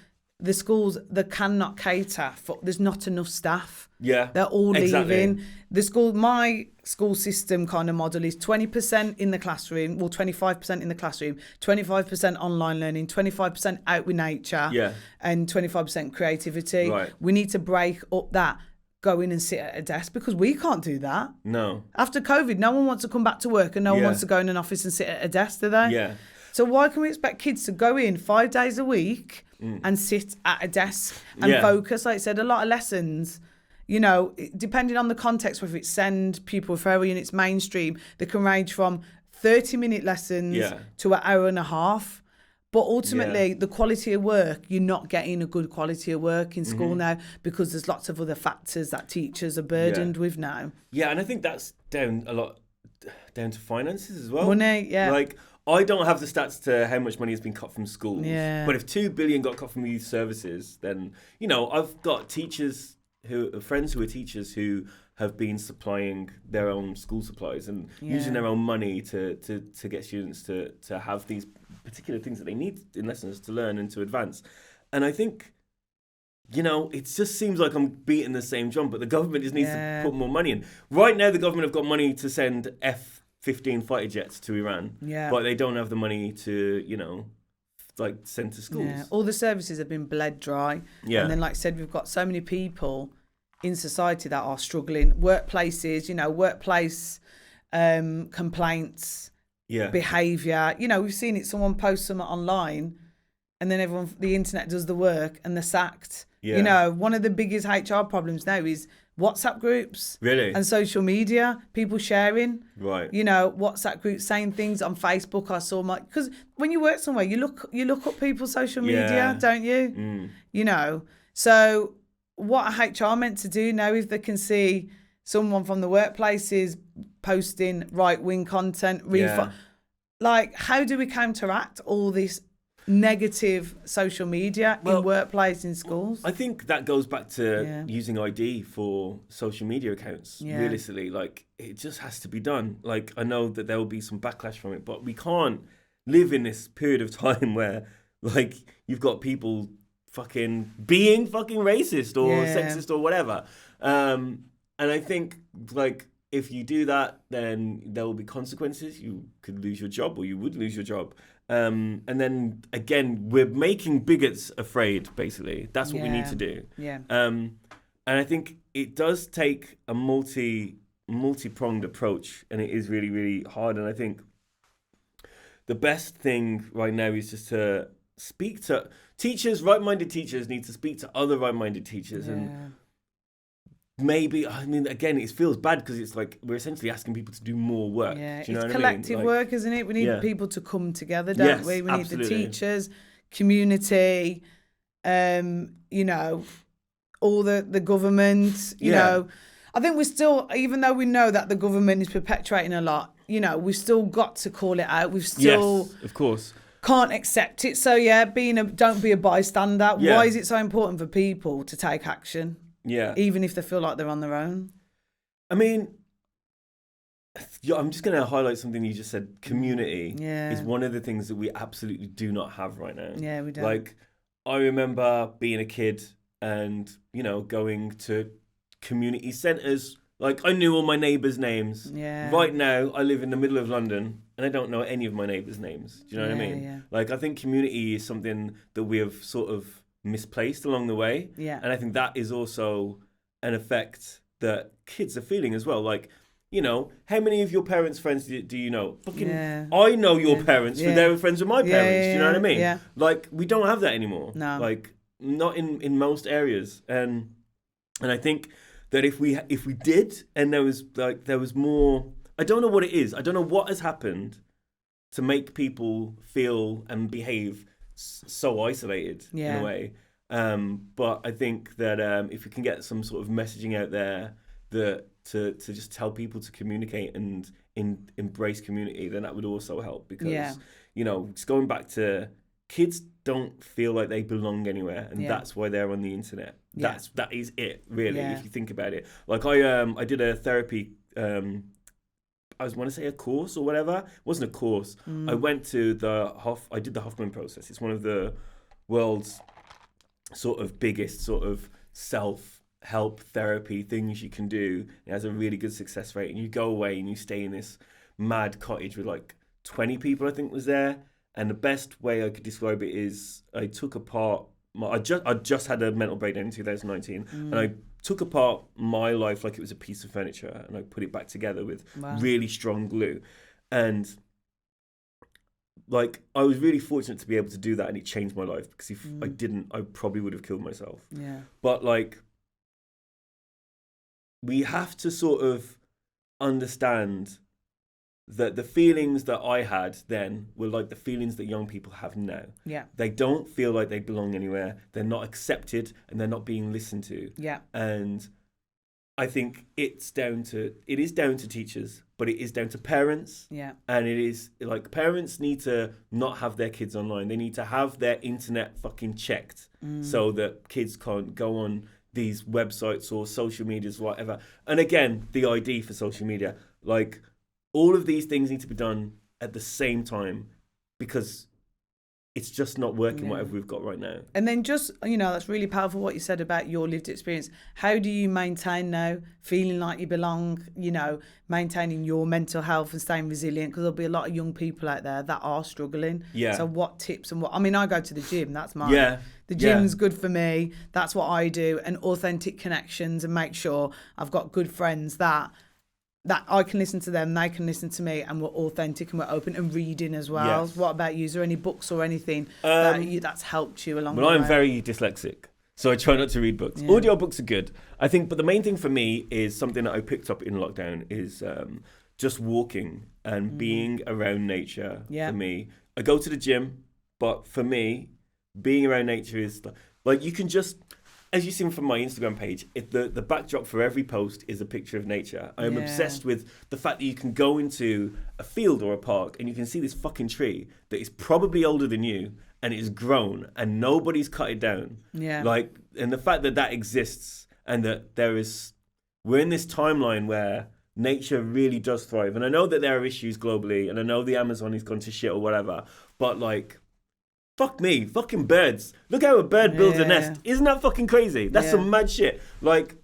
the schools, they cannot cater for, there's not enough staff. Yeah. They're all exactly. leaving. My school system kind of model is 20% in the classroom, 25% in the classroom, 25% online learning, 25% out with nature, and 25% creativity. Right. We need to break up that. Go in and sit at a desk, because we can't do that. No. After COVID, no one wants to come back to work and no one wants to go in an office and sit at a desk, do they? Yeah. So why can we expect kids to go in 5 days a week and sit at a desk and focus? Like I said, a lot of lessons, you know, depending on the context, whether it's SEND, pupil referral units, mainstream, they can range from 30-minute lessons to an hour and a half. But ultimately, the quality of work, you're not getting a good quality of work in school now, because there's lots of other factors that teachers are burdened with now. Yeah, and I think that's down to finances as well. Money, Like, I don't have the stats to how much money has been cut from schools. Yeah. But if 2 billion got cut from youth services, then, you know, I've got friends who are teachers who have been supplying their own school supplies and using their own money to get students to have these particular things that they need in lessons to learn and to advance. And I think, you know, it just seems like I'm beating the same drum, but the government just needs to put more money in. Right now, the government have got money to send F-15 fighter jets to Iran, but they don't have the money to, you know, like send to schools. Yeah. All the services have been bled dry. Yeah. And then, like I said, we've got so many people in society that are struggling. Workplaces, you know, workplace complaints, behaviour. You know, we've seen it. Someone posts something online and then the internet does the work and they're sacked. Yeah. You know, one of the biggest HR problems now is WhatsApp groups. Really? And social media, people sharing. Right. You know, WhatsApp groups saying things on Facebook. I saw because when you work somewhere, you look up people's social media, don't you? Mm. You know, so what are HR meant to do now if they can see someone from the workplaces posting right-wing content? Like, how do we counteract all this negative social media in workplace, in schools? I think that goes back to using ID for social media accounts. Realistically, like, it just has to be done. Like, I know that there will be some backlash from it, but we can't live in this period of time where, like, you've got people being racist or sexist or whatever. And I think, like, if you do that, then there will be consequences. You could lose your job, or you would lose your job. And then again, we're making bigots afraid, basically. That's what we need to do. Yeah. And I think it does take a multi-pronged approach, and it is really, really hard. And I think the best thing right now is just to speak to teachers. Right-minded teachers need to speak to other right-minded teachers. And maybe, I mean, again, it feels bad because it's like we're essentially asking people to do more work. Yeah, do you know it's what collective I mean? work, isn't it? We need people to come together, don't we? We need absolutely. the teachers, community, you know, all the government, you know. I think we're still, even though we know that the government is perpetuating a lot, you know, we've still got to call it out. We've still... Yes, of course. Can't accept it. So don't be a bystander. Yeah. Why is it so important for people to take action? Yeah. Even if they feel like they're on their own. I mean, I'm just going to highlight something you just said. Community is one of the things that we absolutely do not have right now. Yeah, we don't. Like, I remember being a kid and, you know, going to community centres. Like, I knew all my neighbours' names. Yeah. Right now, I live in the middle of London and I don't know any of my neighbours' names. Do you know what I mean? Yeah. Like, I think community is something that we have sort of misplaced along the way. Yeah. And I think that is also an effect that kids are feeling as well. Like, you know, how many of your parents' friends do you know? I know your parents, but they were friends with my parents. Do you know what I mean? Yeah. Like, we don't have that anymore. No. Like, not in most areas. And I think that if we did, and there was more, I don't know what it is. I don't know what has happened to make people feel and behave so isolated in a way. But I think that if we can get some sort of messaging out there that to just tell people to communicate and embrace community, then that would also help, because you know, just going back to, kids don't feel like they belong anywhere, and that's why they're on the internet. That is it, really, if you think about it. Like, I did a therapy, I want to say a course or whatever. It wasn't a course. I went to I did the Hoffman process. It's one of the world's sort of biggest sort of self-help therapy things you can do. It has a really good success rate, and you go away and you stay in this mad cottage with like 20 people, I think, was there. And the best way I could describe it is I took apart I just had a mental breakdown in 2019, and I took apart my life like it was a piece of furniture, and I put it back together with really strong glue. And like, I was really fortunate to be able to do that, and it changed my life, because if I didn't, I probably would have killed myself. Yeah. But like, we have to sort of understand that the feelings that I had then were like the feelings that young people have now. Yeah. They don't feel like they belong anywhere. They're not accepted, and they're not being listened to. Yeah. And I think it is down to teachers, but it is down to parents. Yeah. And it is like, parents need to not have their kids online. They need to have their internet fucking checked so that kids can't go on these websites or social medias, whatever. And again, the ID for social media, like, all of these things need to be done at the same time, because it's just not working, whatever we've got right now. And then just, that's really powerful what you said about your lived experience. How do you maintain now feeling like you belong, maintaining your mental health and staying resilient? Because there'll be a lot of young people out there that are struggling. Yeah. So what tips and I go to the gym, that's mine. Yeah. The gym's good for me. That's what I do. And authentic connections, and make sure I've got good friends that I can listen to them, they can listen to me, and we're authentic and we're open, and reading as well. Yes. What about you? Is there any books or anything that's helped you along the way? Well, I'm very dyslexic, so I try not to read books. Yeah. Audio books are good, I think, but the main thing for me is something that I picked up in lockdown is just walking and being around nature. For me, I go to the gym, but for me, being around nature is like, you can just... As you've seen from my Instagram page, the backdrop for every post is a picture of nature. I am obsessed with the fact that you can go into a field or a park and you can see this fucking tree that is probably older than you, and it is grown and nobody's cut it down. Yeah. Like, and the fact that exists, and that we're in this timeline where nature really does thrive. And I know that there are issues globally, and I know the Amazon has gone to shit or whatever, but like, fuck me, fucking birds. Look how a bird builds a nest. Isn't that fucking crazy? That's some mad shit. Like,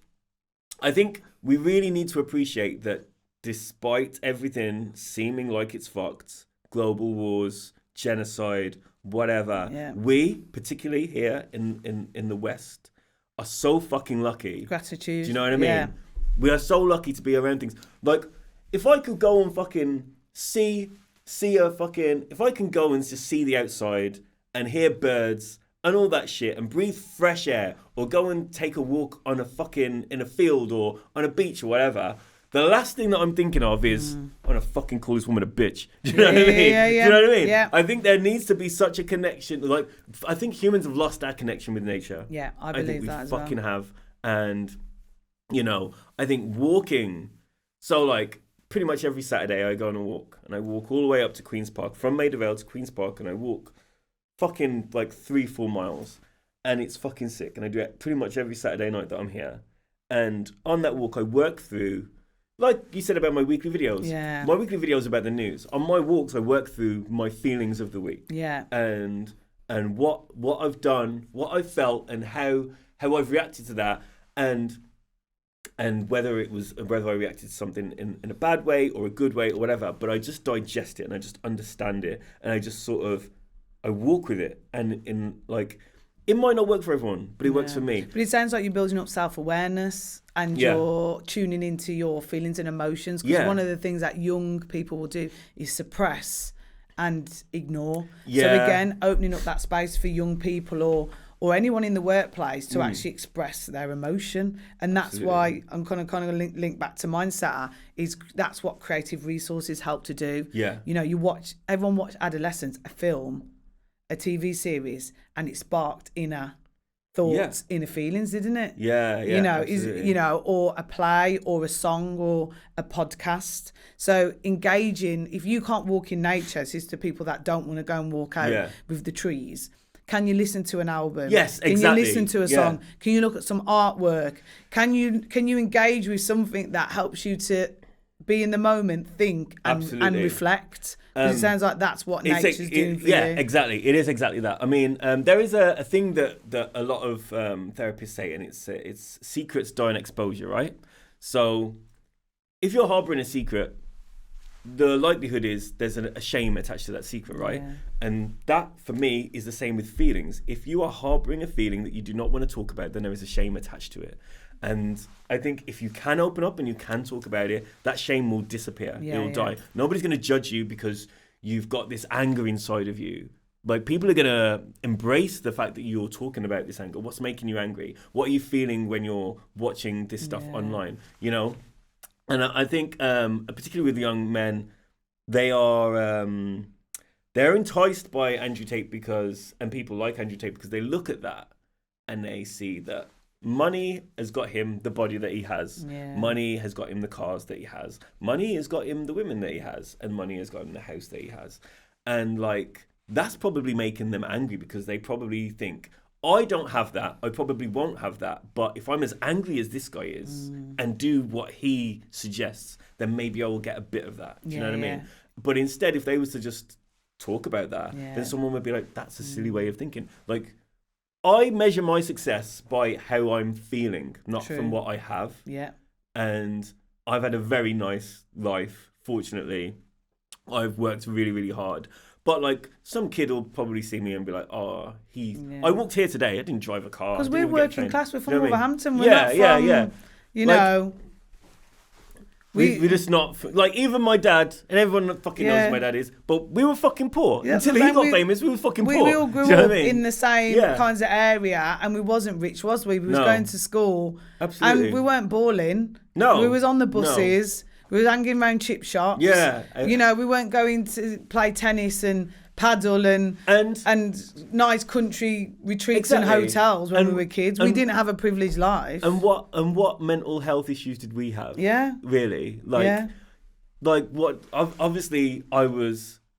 I think we really need to appreciate that despite everything seeming like it's fucked, global wars, genocide, whatever, we, particularly here in the West, are so fucking lucky. Gratitude. Do you know what I mean? Yeah. We are so lucky to be around things. Like, if I could go and fucking if I can go and just see the outside and hear birds and all that shit and breathe fresh air, or go and take a walk on in a field or on a beach or whatever, the last thing that I'm thinking of is, I'm gonna fucking call this woman a bitch. Do you know what I mean? Do you know what I mean? Yeah. I think there needs to be such a connection. Like, I think humans have lost our connection with nature. Yeah, I believe that as well. I think we fucking have. And, I think walking, so like, pretty much every Saturday I go on a walk, and I walk all the way up to Queen's Park, from Maida Vale to Queen's Park, and I walk fucking like 3-4 miles, and it's fucking sick. And I do it pretty much every Saturday night that I'm here. And on that walk, I work through, like you said about my weekly videos. Yeah. My weekly videos are about the news. On my walks, I work through my feelings of the week. Yeah. And what I've done, what I've felt, and how I've reacted to that, and whether I reacted to something in a bad way or a good way or whatever. But I just digest it, and I just understand it, and I just sort of, I walk with it, and it might not work for everyone, but it works for me. But it sounds like you're building up self-awareness, and you're tuning into your feelings and emotions. Because one of the things that young people will do is suppress and ignore. Yeah. So again, opening up that space for young people or anyone in the workplace to actually express their emotion. And that's why I'm kind of link back to Mindseta, that's what creative resources help to do. Yeah. Everyone watched Adolescence, a film, a TV series, and it sparked inner thoughts, inner feelings, didn't it? Yeah, yeah. Or a play or a song or a podcast. So engaging, if you can't walk in nature, this is to people that don't want to go and walk out with the trees. Can you listen to an album? Yes, exactly. Can you listen to a song? Can you look at some artwork? Can you engage with something that helps you to be in the moment, think and reflect. Because it sounds like that's what nature's doing for you. Yeah, exactly. It is exactly that. I mean, there is a thing that a lot of therapists say, and it's secrets die in exposure, right? So if you're harboring a secret, the likelihood is there's a shame attached to that secret, right? Yeah. And that, for me, is the same with feelings. If you are harboring a feeling that you do not want to talk about, then there is a shame attached to it. And I think if you can open up and you can talk about it, that shame will disappear. It'll die. Nobody's going to judge you because you've got this anger inside of you. Like, people are going to embrace the fact that you're talking about this anger. What's making you angry? What are you feeling when you're watching this stuff online? You know? And I think, particularly with young men, they are they're enticed by Andrew Tate and people like Andrew Tate because they look at that and they see that money has got him the body that he has. Yeah. Money has got him the cars that he has. Money has got him the women that he has, and money has got him the house that he has. And like, that's probably making them angry because they probably think, I don't have that. I probably won't have that. But if I'm as angry as this guy is and do what he suggests, then maybe I will get a bit of that. Do you know what I mean? But instead, if they was to just talk about that, then someone would be like, that's a silly way of thinking. Like, I measure my success by how I'm feeling, not from what I have. Yeah. And I've had a very nice life, fortunately. I've worked really, really hard. But like, some kid will probably see me and be like, "Oh, I walked here today. I didn't drive a car." Because we're working class. We're from Wolverhampton. We're not from, you know. We're just not like, even my dad, and everyone fucking knows who my dad is. But we were fucking poor until he got famous. We were fucking poor. We all grew up in the same kinds of area, and we wasn't rich, was we? We was going to school, and we weren't balling. No, we was on the buses. No. We were hanging around chip shops. Yeah. You know, we weren't going to play tennis and paddle and nice country retreats and hotels when we were kids. We didn't have a privileged life. And what mental health issues did we have? Yeah. Really? Like what?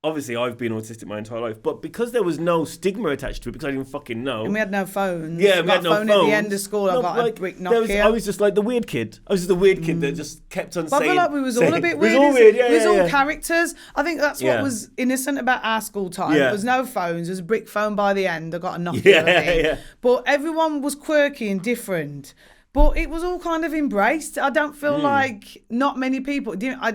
Obviously, I've been autistic my entire life, but because there was no stigma attached to it, because I didn't fucking know. And we had no phones. Yeah, we had no phones. At the end of school, I got a brick Nokia. I was just like the weird kid. I was just the weird kid that just kept on saying. I feel like we was all a bit weird. We was all weird, we was all characters. I think that's what was innocent about our school time. There was no phones. There was a brick phone by the end. I got a Nokia. But everyone was quirky and different. But it was all kind of embraced. I don't feel like not many people.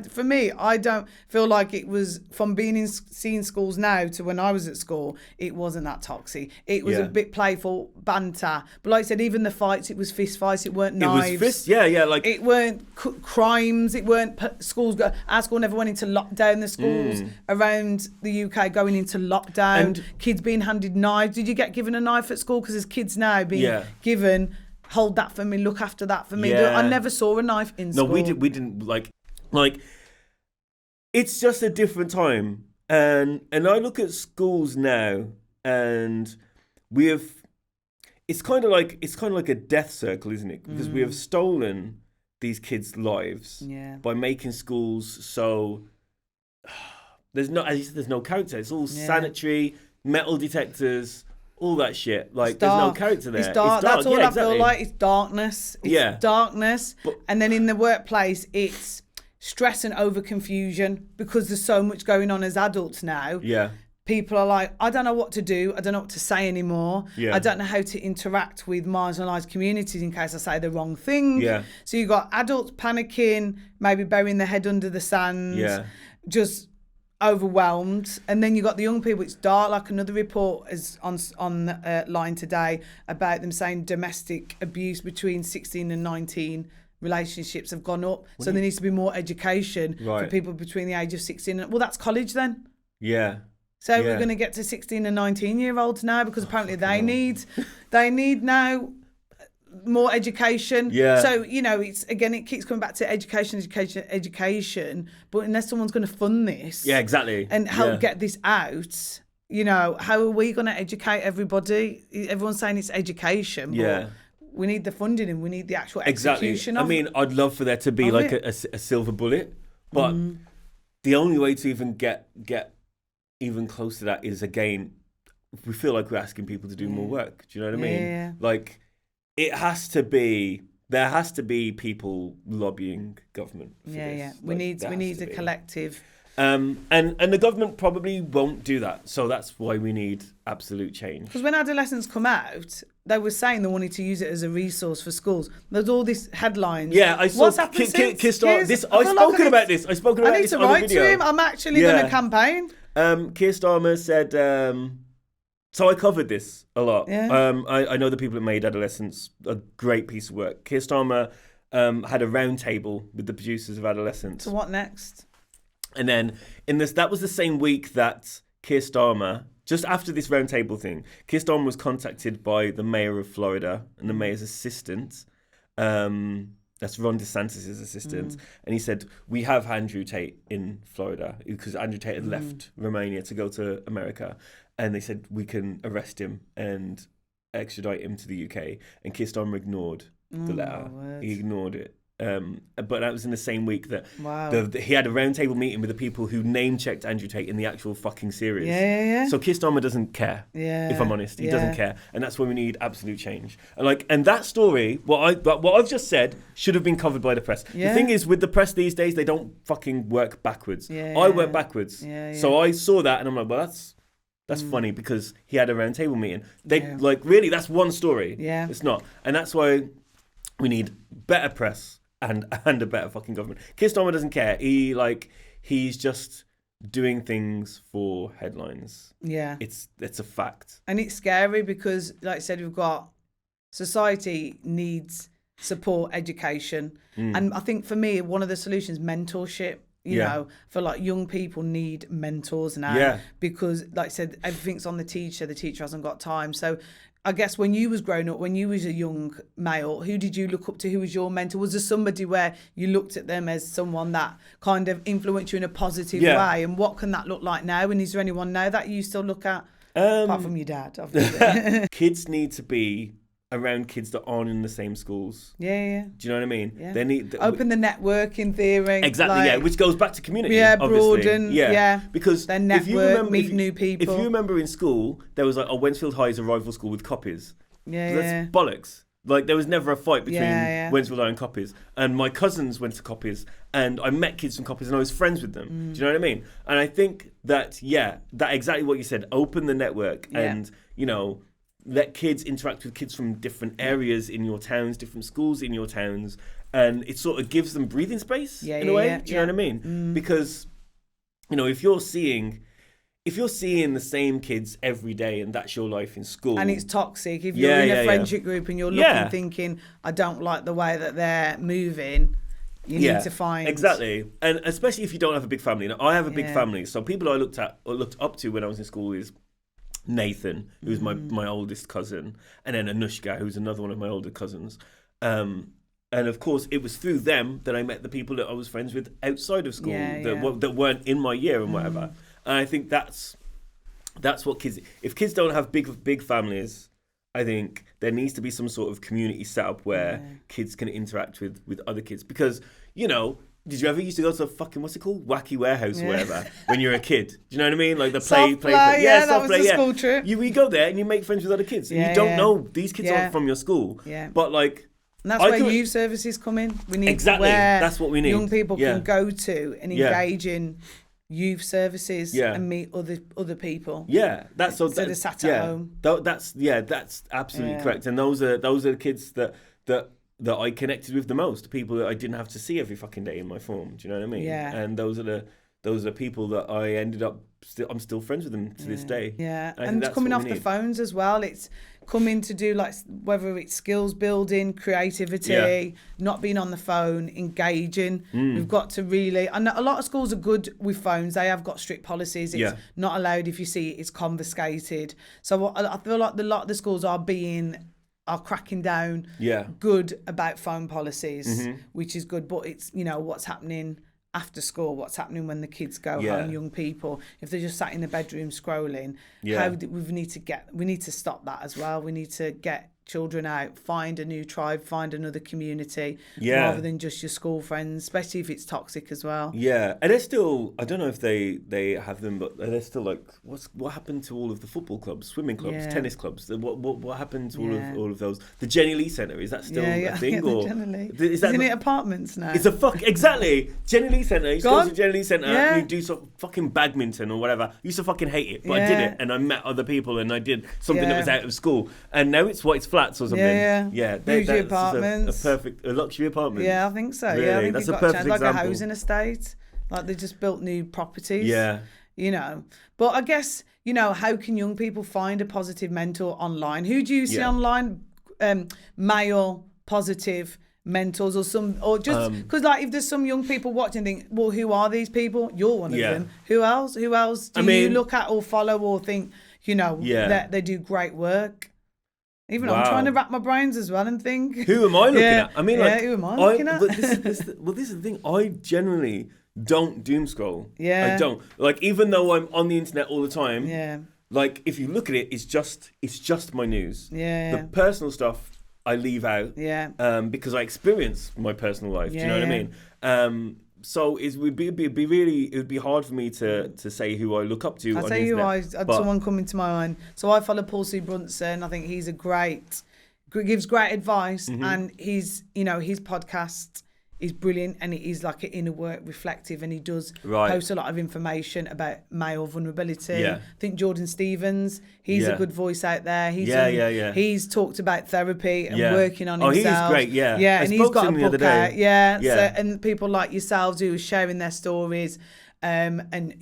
For me, I don't feel like it was from seeing schools now to when I was at school. It wasn't that toxic. It was a bit playful banter. But like I said, even the fights, it was fist fights. It weren't knives. It was fists. Yeah. Like, it weren't crimes. It weren't schools. Our school never went into lockdown. The schools around the UK going into lockdown. And kids being handed knives. Did you get given a knife at school? Because there's kids now being given. Hold that for me, look after that for me. Yeah. I never saw a knife in school. No, we didn't like it's just a different time. And I look at schools now and it's kind of like a death circle, isn't it? Because we have stolen these kids' lives by making schools so there's no character. It's all sanitary, metal detectors, all that shit. Like, there's no character there. It's dark. That's all I feel like. It's darkness. It's darkness. And then in the workplace, it's stress and over confusion because there's so much going on as adults now. Yeah. People are like, I don't know what to do. I don't know what to say anymore. Yeah. I don't know how to interact with marginalised communities in case I say the wrong thing. Yeah. So you've got adults panicking, maybe burying their head under the sand, just overwhelmed. And then you got the young people. It's dark. Like another report is on line today about them saying domestic abuse between 16 and 19 relationships have gone up. So there needs to be more education for people between the age of 16 and, well, that's college then. Yeah. So we're going to get to 16 and 19-year-olds now because apparently they need now more education. Yeah. So, you know, it keeps coming back to education. But unless someone's going to fund this. Yeah, exactly. And help get this out, you know, how are we going to educate everybody? Everyone's saying it's education. But we need the funding and we need the actual execution of it. I mean, I'd love for there to be like a silver bullet. But the only way to even get even close to that is, again, we feel like we're asking people to do more work. Do you know what I mean? Yeah. Like, it has to be there has to be people lobbying government for this. We need a collective. And the government probably won't do that. So that's why we need absolute change. Because when adolescents come out, they were saying they wanted to use it as a resource for schools. There's all these headlines. Yeah, I saw What's happened since? I've spoken about this. I've spoken about this on the video. I need to write to him. I'm actually going to campaign. Keir Starmer said... so I covered this a lot. Yeah. I know the people that made Adolescence, a great piece of work. Keir Starmer had a round table with the producers of Adolescence. So what next? And then that was the same week that Keir Starmer, just after this roundtable thing, Keir Starmer was contacted by the mayor of Florida and the mayor's assistant. That's Ron DeSantis' assistant. And he said, we have Andrew Tate in Florida because Andrew Tate had left Romania to go to America. And they said, we can arrest him and extradite him to the UK. And Keir Starmer ignored the letter. He ignored it. But that was in the same week that he had a roundtable meeting with the people who name-checked Andrew Tate in the actual fucking series. Yeah. So Keir Starmer doesn't care, if I'm honest. He doesn't care. And that's why we need absolute change. And that story, what I've just said, should have been covered by the press. The thing is, with the press these days, they don't fucking work backwards. I work backwards. So I saw that and I'm like, well, that's funny because he had a roundtable meeting. Really, that's one story. Yeah. It's not. And that's why we need better press and a better fucking government. Keir Starmer doesn't care. He's just doing things for headlines. Yeah. It's a fact. And it's scary because, like I said, we've got society needs support, education. And I think for me, one of the solutions, mentorship. You know, for like young people need mentors now because, like I said, everything's on the teacher hasn't got time. So I guess when you was growing up, when you was a young male, who did you look up to? Who was your mentor? Was there somebody where you looked at them as someone that kind of influenced you in a positive way? And what can that look like now? And is there anyone now that you still look at, apart from your dad, obviously? Kids need to be around kids that aren't in the same schools. Yeah. Do you know what I mean? Yeah. They need open the networking theory. Exactly, which goes back to community. Yeah, obviously. broaden. Because then network, meet new people. If you remember in school, there was like, Wensfield High is a rival school with Copies. That's bollocks. Like there was never a fight between Wensfield High and Copies. And my cousins went to Copies, and I met kids from Copies, and I was friends with them. Do you know what I mean? And I think that that exactly what you said. Open the network, and let kids interact with kids from different areas in your towns, different schools in your towns, and it sort of gives them breathing space in a way. Do you know what I mean? Because, if you're seeing the same kids every day and that's your life in school, and it's toxic. If you're in a friendship group and you're looking, thinking, I don't like the way that they're moving. You need to find exactly, and especially if you don't have a big family. Now, I have a big family, so people I looked up to when I was in school is Nathan, who's my oldest cousin, and then Anushka, who's another one of my older cousins. And of course, it was through them that I met the people that I was friends with outside of school that weren't in my year and whatever. And I think that's what kids. If kids don't have big families, I think there needs to be some sort of community set up where kids can interact with other kids. Because did you ever used to go to a fucking, what's it called? Wacky Warehouse or whatever when you're a kid? Do you know what I mean? Like the play. Yeah, that was the school trip. We go there and you make friends with other kids. And you don't know, these kids aren't from your school. Yeah. But like... And that's where youth services come in. We need where that's what we need. Young people can go to and engage in youth services and meet other people. Yeah. That's so instead of sat at home. That's absolutely correct. And those are the kids that I connected with the most, people that I didn't have to see every fucking day in my form. Do you know what I mean? Yeah. And those are the people that I ended up. I'm still friends with them to this day. Yeah, and coming off the phones as well. It's coming to do like whether it's skills building, creativity, not being on the phone, engaging. We've got to really. And a lot of schools are good with phones. They have got strict policies. It's not allowed if you see it, it's confiscated. So I feel like a lot of the schools are cracking down good about phone policies, which is good. But it's, what's happening after school, what's happening when the kids go home, young people, if they're just sat in the bedroom scrolling, we need to stop that as well. We need to get children out, find a new tribe, find another community, Yeah. rather than just your school friends, especially if it's toxic as well. Yeah, and they're still. I don't know if they have them, but they're still like, what happened to all of the football clubs, swimming clubs, Yeah. tennis clubs? What happened to Yeah. all of those? The Jenny Lee Centre, is that still a thing, the or Jenny Lee. is that Isn't it apartments now? It's a exactly Jenny Lee Centre. You go on. to Jenny Lee Centre, Yeah. and you do some fucking badminton or whatever. I used to fucking hate it, but I did Yeah. it, and I met other people, and I did something that Yeah. was out of school, and now it's flats or something. Yeah. Bougie that's apartments. a luxury apartment. Yeah, I think so. Really? Yeah, I think That's it a got perfect changed, like a example. housing estate. Like they just built new properties. Yeah. You know, but I guess, how can young people find a positive mentor online? Who do you see Yeah. online? Male positive mentors, or just because like if there's some young people watching, think, well, who are these people? You're one of Yeah. them. Who else? Who else do you look at or follow or think? Yeah. That they do great work. Even I'm Wow. trying to wrap my brains as well and think. Who am I looking Yeah. at? I mean, Yeah, like, who am I looking at? But this is the thing. I generally don't doom scroll. Yeah. I don't. Like, even though I'm on the internet all the time. Yeah. Like, if you look at it, it's just my news. Yeah. The personal stuff I leave out. Yeah. Because I experience my personal life. Do you know what I mean? So it would be hard for me to say who I look up to. I'll on tell the you internet. why, someone coming to my mind. So I follow Paul C. Brunson. I think he's gives great advice, and his podcast is brilliant, and it is like an inner work reflective, and he does post a lot of information about male vulnerability. Yeah. I think Jordan Stevens, he's a good voice out there. He's talked about therapy and working on himself. Oh, he's great, yeah. Yeah, I and he's spoke to got a him the other book out. day. Yeah. Yeah. So, and people like yourselves who are sharing their stories, and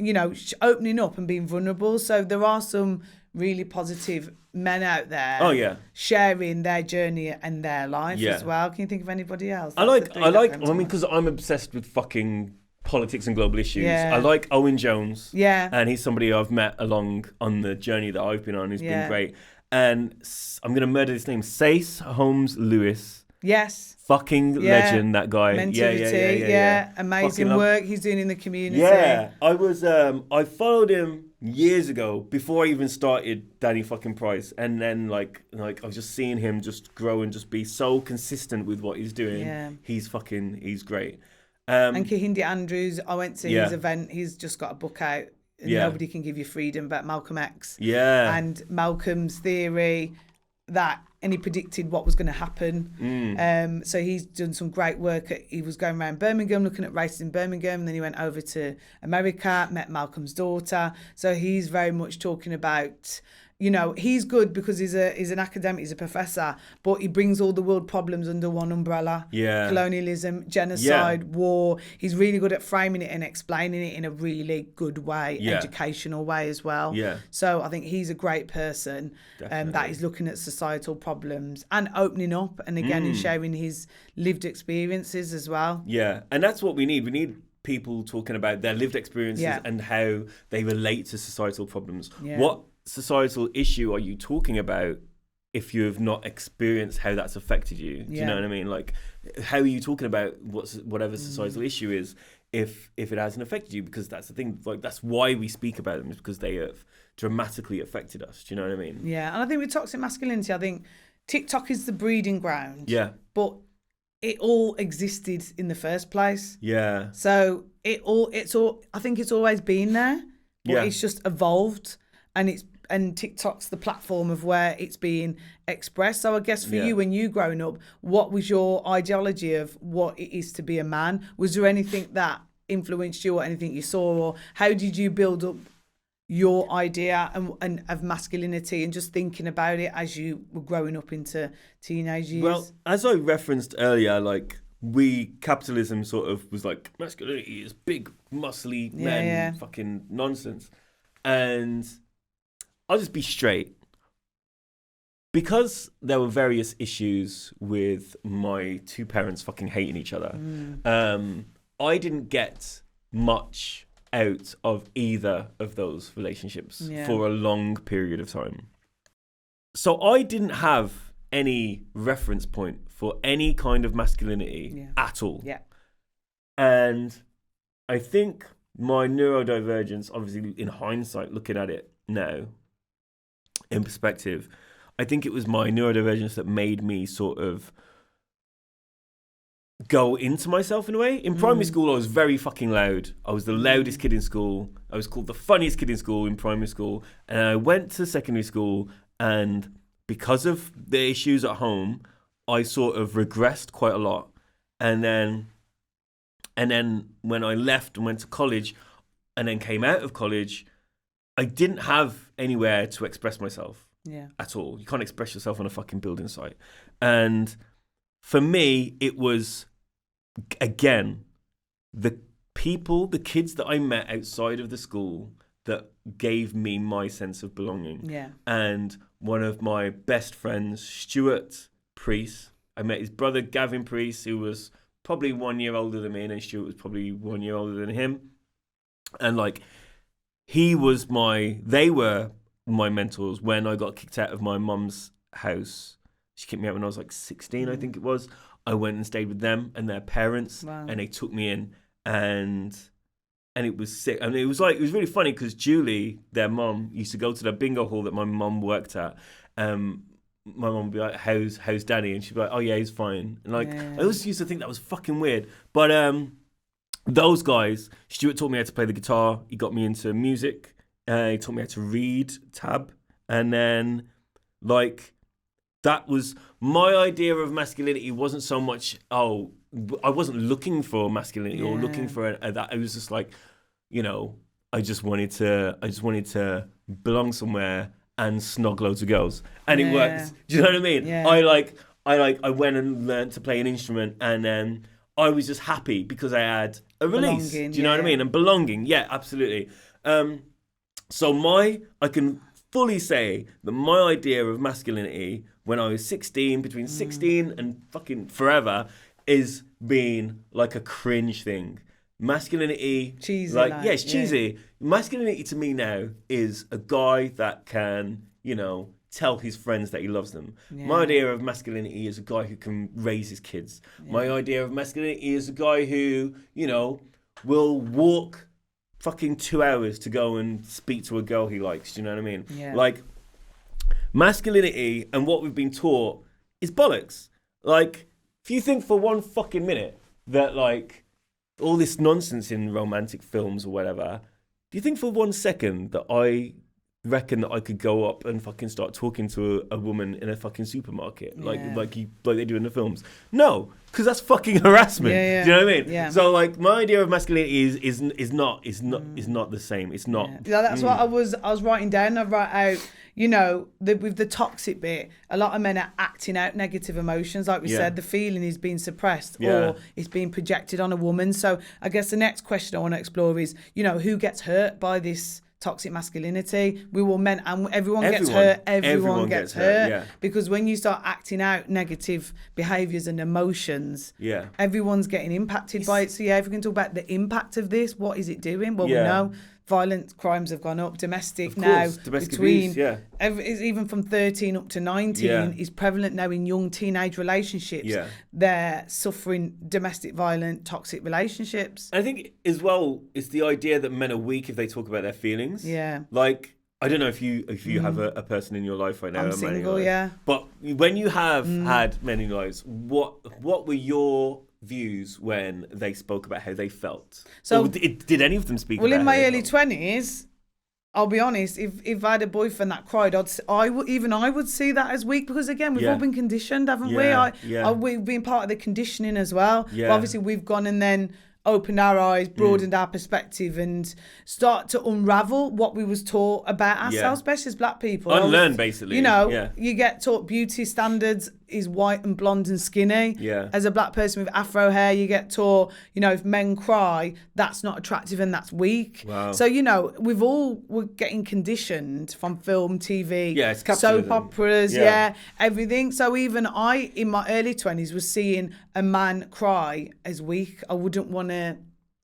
opening up and being vulnerable. So there are some really positive men out there. Oh, yeah. Sharing their journey and their life Yeah. as well. Can you think of anybody else? I mean, because I'm obsessed with fucking politics and global issues. Yeah. I like Owen Jones. Yeah. And he's somebody I've met along on the journey that I've been on who's Yeah. been great. And I'm going to murder his name. Sace Holmes Lewis. Yes. Fucking legend, that guy. Mentality. Yeah. Amazing Fucking work he's doing in the community. Yeah. I followed him years ago before I even started Danny fucking Price. And then like I was just seeing him just grow and just be so consistent with what he's doing. Yeah. He's great. And Kahindi Andrews, I went to Yeah. his event. He's just got a book out. Yeah. Nobody Can Give You Freedom, about Malcolm X. Yeah. And Malcolm's theory and he predicted what was going to happen. So he's done some great work. He was going around Birmingham, looking at races in Birmingham, and then he went over to America, met Malcolm's daughter. So he's very much talking about, he's good because he's an academic, he's a professor, but he brings all the world problems under one umbrella. Yeah. Colonialism, genocide, war. He's really good at framing it and explaining it in a really good way, educational way as well. Yeah. So I think he's a great person that is looking at societal problems and opening up, and again, and sharing his lived experiences as well. Yeah. And that's what we need. We need people talking about their lived experiences and how they relate to societal problems. Yeah. What societal issue are you talking about if you have not experienced how that's affected you? Do you know what I mean? Like, how are you talking about whatever societal issue is if it hasn't affected you? Because that's the thing, like, that's why we speak about them, is because they have dramatically affected us. Do you know what I mean? Yeah, and I think with toxic masculinity, I think TikTok is the breeding ground. Yeah. But it all existed in the first place. Yeah. So I think it's always been there, but it's just evolved, and TikTok's the platform of where it's being expressed. So I guess for you, when you growing up, what was your ideology of what it is to be a man? Was there anything that influenced you, or anything you saw, or how did you build up your idea and of masculinity, and just thinking about it as you were growing up into teenage years? Well, as I referenced earlier, like, capitalism sort of was like, masculinity is big, muscly men, fucking nonsense. And I'll just be straight. Because there were various issues with my two parents fucking hating each other, I didn't get much out of either of those relationships for a long period of time. So I didn't have any reference point for any kind of masculinity at all. Yeah. And I think my neurodivergence, obviously in hindsight, looking at it now, in perspective, I think it was my neurodivergence that made me sort of go into myself in a way. In primary school, I was very fucking loud. I was the loudest kid in school. I was called the funniest kid in school in primary school. And I went to secondary school, and because of the issues at home, I sort of regressed quite a lot. And then when I left and went to college and then came out of college, I didn't have anywhere to express myself at all. You can't express yourself on a fucking building site. And for me, it was, again, the kids that I met outside of the school that gave me my sense of belonging. Yeah. And one of my best friends, Stuart Priest, I met his brother, Gavin Priest, who was probably 1 year older than me, and Stuart was probably 1 year older than him. And like, they were my mentors when I got kicked out of my mum's house. She kicked me out when I was like 16, I think it was. I went and stayed with them and their parents, and they took me in, and it was sick. And it was really funny because Julie, their mum, used to go to the bingo hall that my mum worked at. My mum would be like, how's Danny? And she'd be like, oh yeah, he's fine. And like, I always used to think that was fucking weird. But those guys, Stuart taught me how to play the guitar. He got me into music. He taught me how to read tab. And then like, that was my idea of masculinity. Wasn't so much, I wasn't looking for masculinity or looking for that. It was just like, you know, I just wanted to belong somewhere and snog loads of girls, and it worked. Do you know what I mean? Yeah. I went and learned to play an instrument, and then I was just happy because I had a release. Do you know what I mean? And belonging, yeah, absolutely. So I can fully say that my idea of masculinity when I was 16, between 16 and fucking forever, is being like a cringe thing. Masculinity, cheesy, it's cheesy. Masculinity to me now is a guy that can, you know, tell his friends that he loves them. My idea of masculinity is a guy who can raise his kids. My idea of masculinity is a guy who, you know, will walk fucking 2 hours to go and speak to a girl he likes. Do you know what I mean? Yeah. Like, masculinity and what we've been taught is bollocks. Like, if you think for one fucking minute that, like, all this nonsense in romantic films or whatever, do you think for 1 second that I reckon that I could go up and fucking start talking to a woman in a fucking supermarket like they do in the films? No, because that's fucking harassment. Do you know what I mean? Yeah. So like, my idea of masculinity is not the same. It's not. Yeah, that's what I was writing down. I write out, you know, with the toxic bit, a lot of men are acting out negative emotions. Like we said, the feeling is being suppressed or it's being projected on a woman. So I guess the next question I want to explore is, you know, who gets hurt by this toxic masculinity? We were men, and everyone gets hurt. Everyone gets hurt. Because when you start acting out negative behaviours and emotions, everyone's getting impacted by it. So if we can talk about the impact of this, what is it doing? Well, we know violent crimes have gone up. Domestic abuse, even from 13 up to 19 is prevalent now in young teenage relationships. They're suffering domestic violent, toxic relationships. I think as well, it's the idea that men are weak if they talk about their feelings. Like, I don't know if you have a person in your life right now. I'm single, But when you have had men in your lives, what were your views when they spoke about how they felt? So did any of them speak about in my early 20s, I'll be honest, if I had a boyfriend that cried, I would see that as weak, because again, we've all been conditioned, haven't we? We've been part of the conditioning as well. But obviously we've gone and then opened our eyes, broadened our perspective, and start to unravel what we was taught about ourselves, especially as black people. Unlearn, basically. You know, you get taught beauty standards is white and blonde and skinny. As a black person with afro hair, you get taught, you know, if men cry, that's not attractive and that's weak. So, you know, we're getting conditioned from film, TV, it's soap operas, everything. So even I, in my early 20s, was seeing a man cry as weak. I wouldn't want to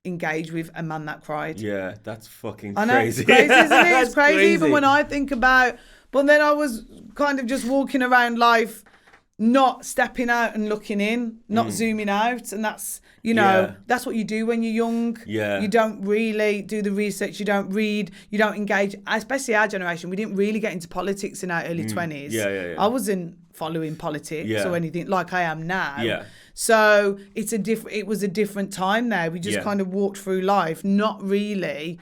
engage with a man that cried. Yeah, that's fucking crazy. I know, it's crazy, isn't it? It's crazy. Even when I think about, but then I was kind of just walking around life, not stepping out and looking in, not zooming out. And that's, you know, that's what you do when you're young. Yeah. You don't really do the research. You don't read. You don't engage. Especially our generation, we didn't really get into politics in our early 20s. Yeah. I wasn't following politics or anything like I am now. Yeah. So it was a different time there. We just kind of walked through life, not really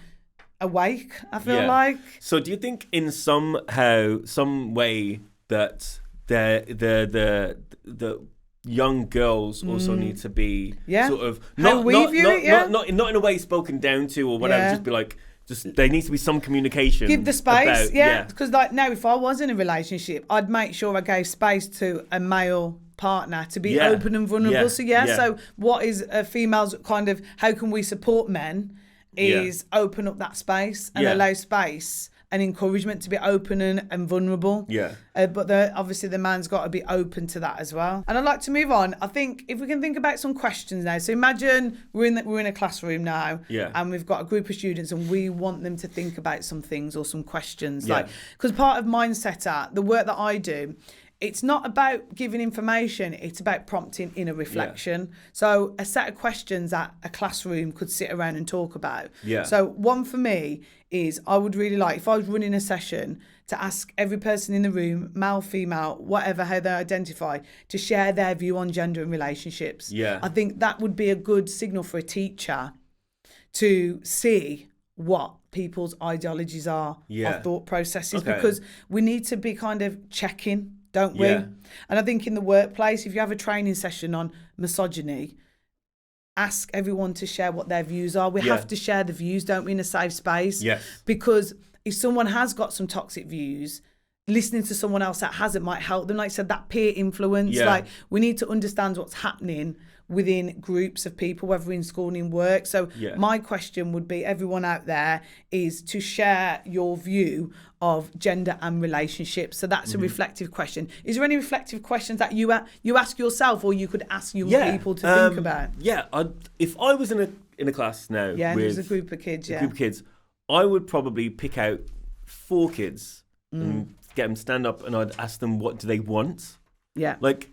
awake, I feel like. So do you think in some way that the young girls also need to be sort of not in a way spoken down to or whatever, just be like, there needs to be some communication. Give the space, because like now if I was in a relationship, I'd make sure I gave space to a male partner to be open and vulnerable. So what is a female's kind of, how can we support men is open up that space and allow space and encouragement to be open and vulnerable. But obviously the man's got to be open to that as well. And I'd like to move on. I think if we can think about some questions now. So imagine we're in a classroom now, and we've got a group of students, and we want them to think about some things or some questions. Like, because part of Mindseta, the work that I do, it's not about giving information, it's about prompting inner reflection. So a set of questions that a classroom could sit around and talk about. So one for me is, I would really like, if I was running a session, to ask every person in the room, male, female, whatever, how they identify, to share their view on gender and relationships. I think that would be a good signal for a teacher to see what people's ideologies are, or thought processes, because we need to be kind of checking, don't we? And I think in the workplace, if you have a training session on misogyny, ask everyone to share what their views are. We have to share the views, don't we, in a safe space? Because if someone has got some toxic views, listening to someone else that hasn't might help them. Like I said, that peer influence. Like, we need to understand what's happening within groups of people, whether in school and in work. So my question would be, everyone out there, is to share your view of gender and relationships. So that's a reflective question. Is there any reflective questions that you ask yourself, or you could ask young people to think about? If I was in a class now, and there's a group of kids, I would probably pick out 4 kids and get them to stand up, and I'd ask them, what do they want? Like,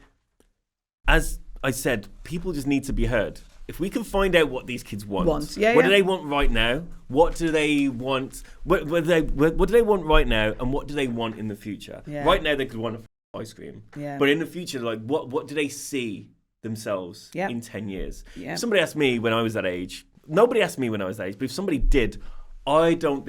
as I said, people just need to be heard. If we can find out what these kids want, what do they want right now? What do they want? What do they want right now? And what do they want in the future? Right now, they could want ice cream. But in the future, like, what do they see themselves in 10 years? If somebody asked me when I was that age, nobody asked me when I was that age, but if somebody did, I don't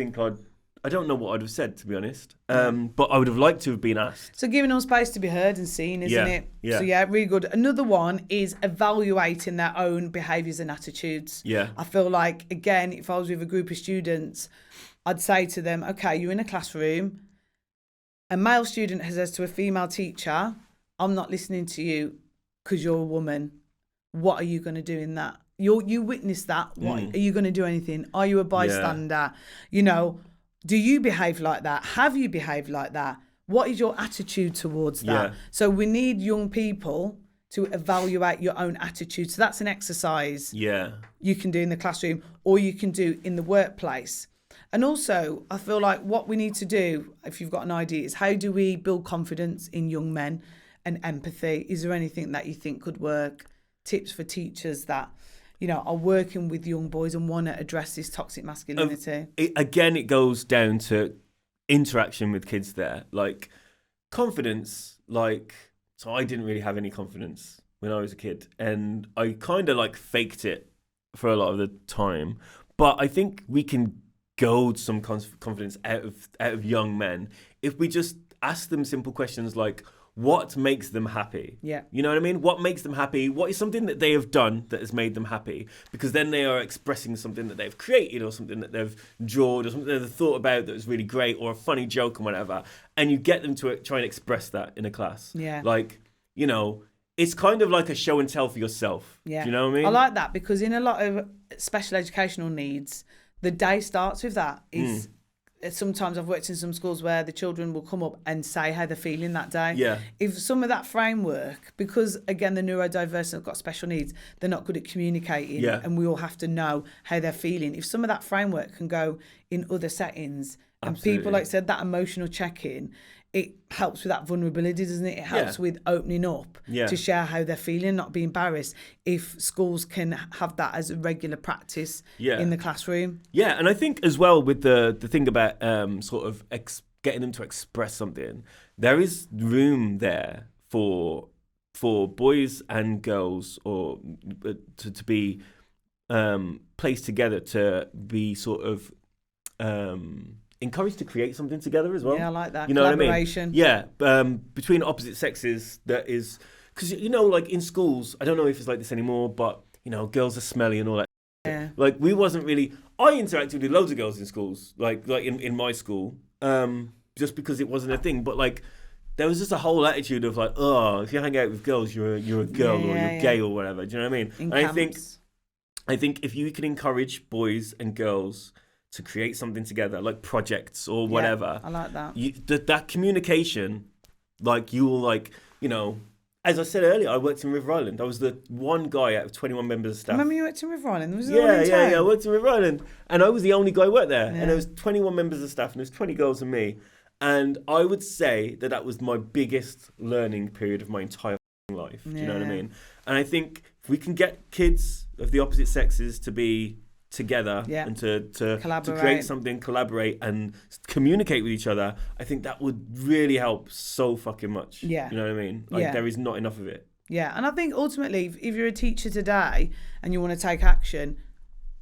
know what I'd have said, to be honest. But I would have liked to have been asked. So giving them space to be heard and seen, isn't it? So really good. Another one is evaluating their own behaviours and attitudes. I feel like, again, if I was with a group of students, I'd say to them, okay, you're in a classroom. A male student has said to a female teacher, I'm not listening to you because you're a woman. What are you going to do in that? You witnessed that. What are you going to do anything? Are you a bystander? You know, do you behave like that? Have you behaved like that? What is your attitude towards that? So we need young people to evaluate your own attitude. So that's an exercise you can do in the classroom, or you can do in the workplace. And also, I feel like what we need to do, if you've got an idea, is how do we build confidence in young men and empathy? Is there anything that you think could work? Tips for teachers that, you know, are working with young boys and want to address this toxic masculinity? It goes down to interaction with kids there. Like, confidence, so I didn't really have any confidence when I was a kid. And I kind of faked it for a lot of the time. But I think we can goad some confidence out of young men if we just ask them simple questions like, what makes them happy? You know what I mean? What makes them happy? What is something that they have done that has made them happy? Because then they are expressing something that they've created, or something that they've drawn, or something that they've thought about that was really great, or a funny joke or whatever. And you get them to try and express that in a class. Like, you know, it's kind of like a show and tell for yourself. Do you know what I mean? I like that, because in a lot of special educational needs, the day starts with that. Sometimes I've worked in some schools where the children will come up and say how they're feeling that day. If some of that framework, because again, the neurodiverse have got special needs, they're not good at communicating, and we all have to know how they're feeling. If some of that framework can go in other settings, and people, like I said, that emotional check-in, it helps with that vulnerability, doesn't it? It helps with opening up to share how they're feeling, not be embarrassed. If schools can have that as a regular practice in the classroom. Yeah, and I think as well with the thing about sort of getting them to express something, there is room there for boys and girls or to be placed together, to be sort of encouraged to create something together as well. Yeah, I like that. You know Collaboration. what I mean? Yeah, between opposite sexes, that is, because like in schools, I don't know if it's like this anymore, but girls are smelly and all that. Yeah. Like I interacted with loads of girls in schools, like in my school, just because it wasn't a thing. But like there was just a whole attitude of like, oh, if you hang out with girls, you're a girl or you're gay or whatever. Do you know what I mean? And I think if you can encourage boys and girls to create something together, like projects or whatever. I like that. That communication, like you will as I said earlier, I worked in River Island. I was the one guy out of 21 members of staff. Remember you worked in River Island? Yeah, I worked in River Island. And I was the only guy who worked there. Yeah. And there was 21 members of staff and there was 20 girls and me. And I would say that was my biggest learning period of my entire life. Do you know what I mean? And I think if we can get kids of the opposite sexes to be together and to create something, collaborate and communicate with each other, I think that would really help so fucking much. Yeah. You know what I mean? Like there is not enough of it. Yeah, and I think ultimately if you're a teacher today and you want to take action,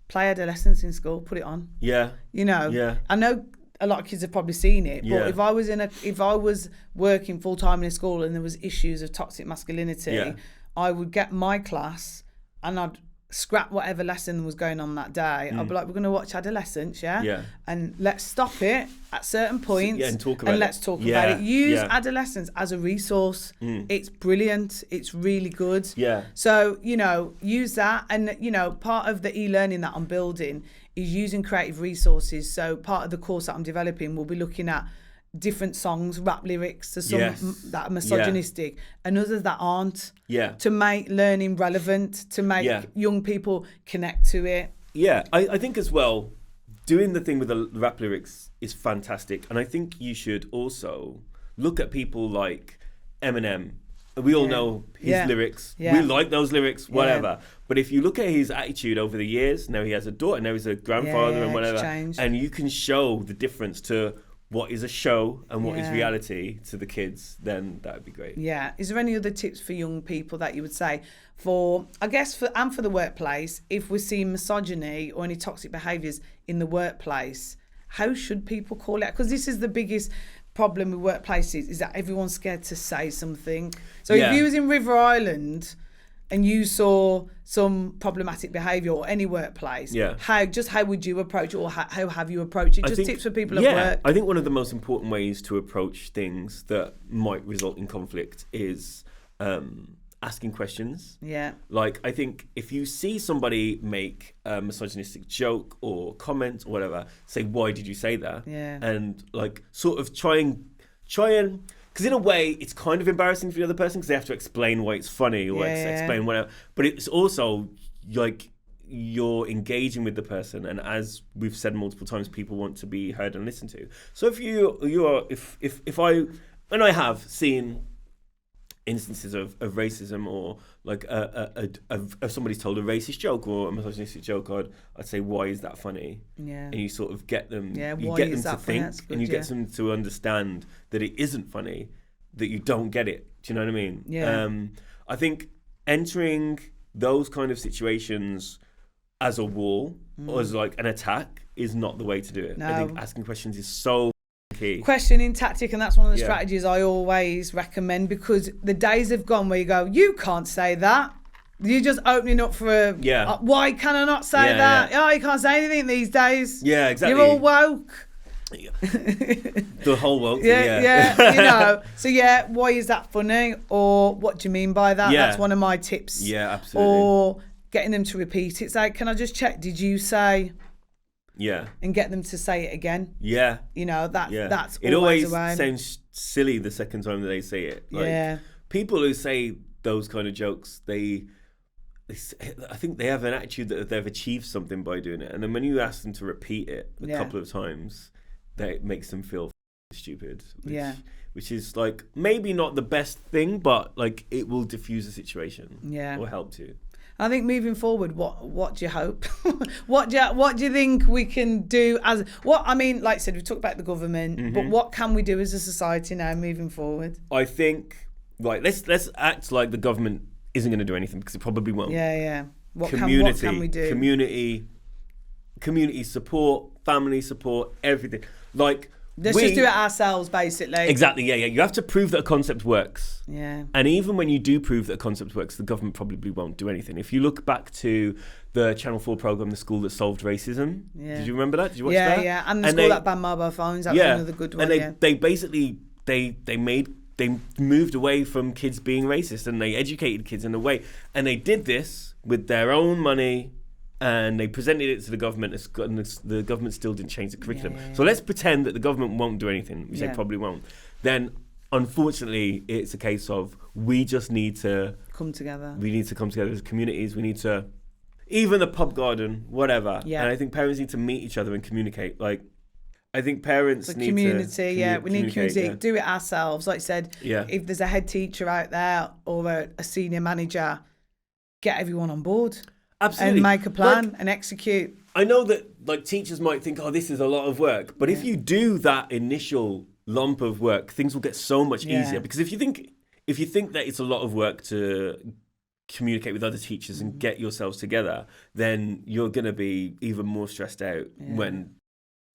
play adolescence in school, put it on. Yeah. I know a lot of kids have probably seen it, but if I was working full time in a school and there was issues of toxic masculinity, I would get my class and I'd scrap whatever lesson was going on that day. I'd be like, we're going to watch Adolescence, and let's stop it at certain points and talk about let's talk about it. Use Adolescence as a resource. It's brilliant. It's really good. So, use that. And, part of the e-learning that I'm building is using creative resources. So part of the course that I'm developing, we'll be looking at different songs, rap lyrics to some that are misogynistic and others that aren't, to make learning relevant, to make young people connect to it. I think as well, doing the thing with the rap lyrics is fantastic, and I think you should also look at people like Eminem. We all know his lyrics. We like those lyrics, whatever. But if you look at his attitude over the years, now he has a daughter, now he's a grandfather and whatever, and you can show the difference to what is a show and what is reality to the kids, then that would be great. Yeah. Is there any other tips for young people that you would say for the workplace, if we're seeing misogyny or any toxic behaviours in the workplace, how should people call it? Because this is the biggest problem with workplaces, is that everyone's scared to say something. So if you was in River Island and you saw some problematic behaviour or any workplace, how would you approach it, or how have you approached it? Just tips for people at work. I think one of the most important ways to approach things that might result in conflict is asking questions. Yeah. Like, I think if you see somebody make a misogynistic joke or comment or whatever, say, why did you say that? Yeah. And like sort of try and because in a way, it's kind of embarrassing for the other person because they have to explain why it's funny or explain whatever. But it's also like you're engaging with the person, and as we've said multiple times, people want to be heard and listened to. So if I have seen instances of racism, or like if somebody's told a racist joke or a misogynistic joke, I'd say, why is that funny? Yeah. And you sort of get them, you get them to think, and you get them to understand that it isn't funny, that you don't get it. Do you know what I mean? Yeah. I think entering those kind of situations as a wall or as like an attack is not the way to do it. No. I think asking questions is so key. Questioning tactic, and that's one of the strategies I always recommend, because the days have gone where you go, you can't say that. You're just opening up for why can I not say that? Oh, you can't say anything these days. Yeah, exactly. You're all woke. The whole woke. So why is that funny? Or what do you mean by that? That's one of my tips. Yeah, absolutely. Or getting them to repeat it. It's like, can I just check? Did you say? Yeah. And get them to say it again. Yeah. That's it always sounds silly the second time that they say it. Like, people who say those kind of jokes, I think they have an attitude that they've achieved something by doing it. And then when you ask them to repeat it a couple of times, that makes them feel stupid. Yeah. Which is like maybe not the best thing, but like it will diffuse the situation. Yeah. Or help to. I think moving forward, what do you hope? what do you think we can do as what? I mean, like I said, we talked about the government, but what can we do as a society now moving forward? I think let's act like the government isn't going to do anything, because it probably won't. Yeah. What can we do? Community support, family support, everything. Like let's just do it ourselves, basically. Exactly. Yeah. You have to prove that a concept works. Yeah. And even when you do prove that a concept works, the government probably won't do anything. If you look back to the Channel 4 program, The School That Solved Racism, did you remember that? Did you watch that? Yeah. And the school that banned mobile phones. That was another good one. And they basically they moved away from kids being racist, and they educated kids in a way. And they did this with their own money, and they presented it to the government, and the government still didn't change the curriculum. Yeah. So let's pretend that the government won't do anything, which they probably won't. Then, unfortunately, it's a case of we just need to come together. We need to come together as communities. We need to, even the pub garden, whatever. Yeah. And I think parents need to meet each other and communicate. Like, I think parents need community, to we need community. Yeah. Do it ourselves. Like I said, if there's a head teacher out there or a senior manager, get everyone on board. Absolutely. And make a plan and execute. I know that like teachers might think, this is a lot of work. But if you do that initial lump of work, things will get so much easier. Because if you think that it's a lot of work to communicate with other teachers and get yourselves together, then you're going to be even more stressed out when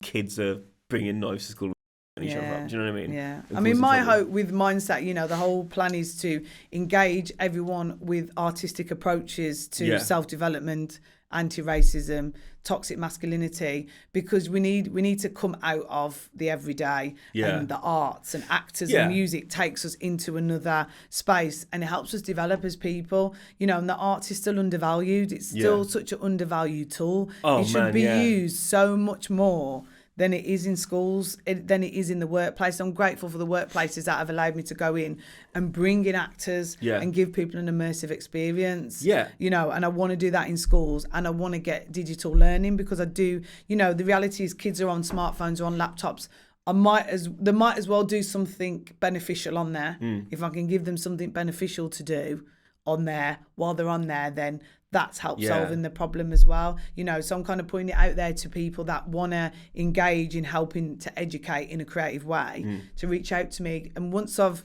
kids are bringing knives to school and each other up. Do you know what I mean? Yeah. I mean, my hope with Mindset, the whole plan is to engage everyone with artistic approaches to self-development, anti-racism, toxic masculinity, because we need to come out of the everyday and the arts and actors and music takes us into another space, and it helps us develop as people, and the arts is still undervalued. It's still such an undervalued tool. It should be used so much more than it is in schools, than it is in the workplace. I'm grateful for the workplaces that have allowed me to go in and bring in actors and give people an immersive experience. Yeah. And I want to do that in schools, and I want to get digital learning, because I do, the reality is kids are on smartphones or on laptops. They might as well do something beneficial on there. If I can give them something beneficial to do on there while they're on there, then that's helped solving the problem as well. So I'm kind of putting it out there to people that want to engage in helping to educate in a creative way to reach out to me. And once I'm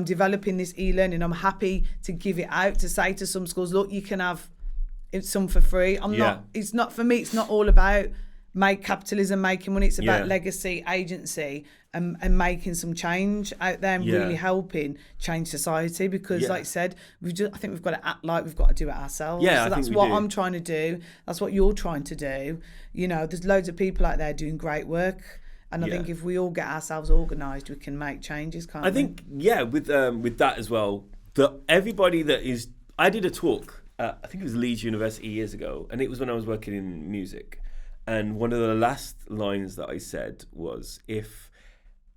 developing this e-learning, I'm happy to give it out, to say to some schools, look, you can have some for free. It's not for me. It's not all about capitalism, making money. It's about legacy, agency, and making some change out there and really helping change society. Because, like I said, I think we've got to act like we've got to do it ourselves. Yeah, so that's what I'm trying to do. That's what you're trying to do. There's loads of people out there doing great work. And I think if we all get ourselves organised, we can make changes, can't we? I think, with that as well, everybody that is... I did a talk, I think it was Leeds University years ago, and it was when I was working in music. And one of the last lines that I said was, if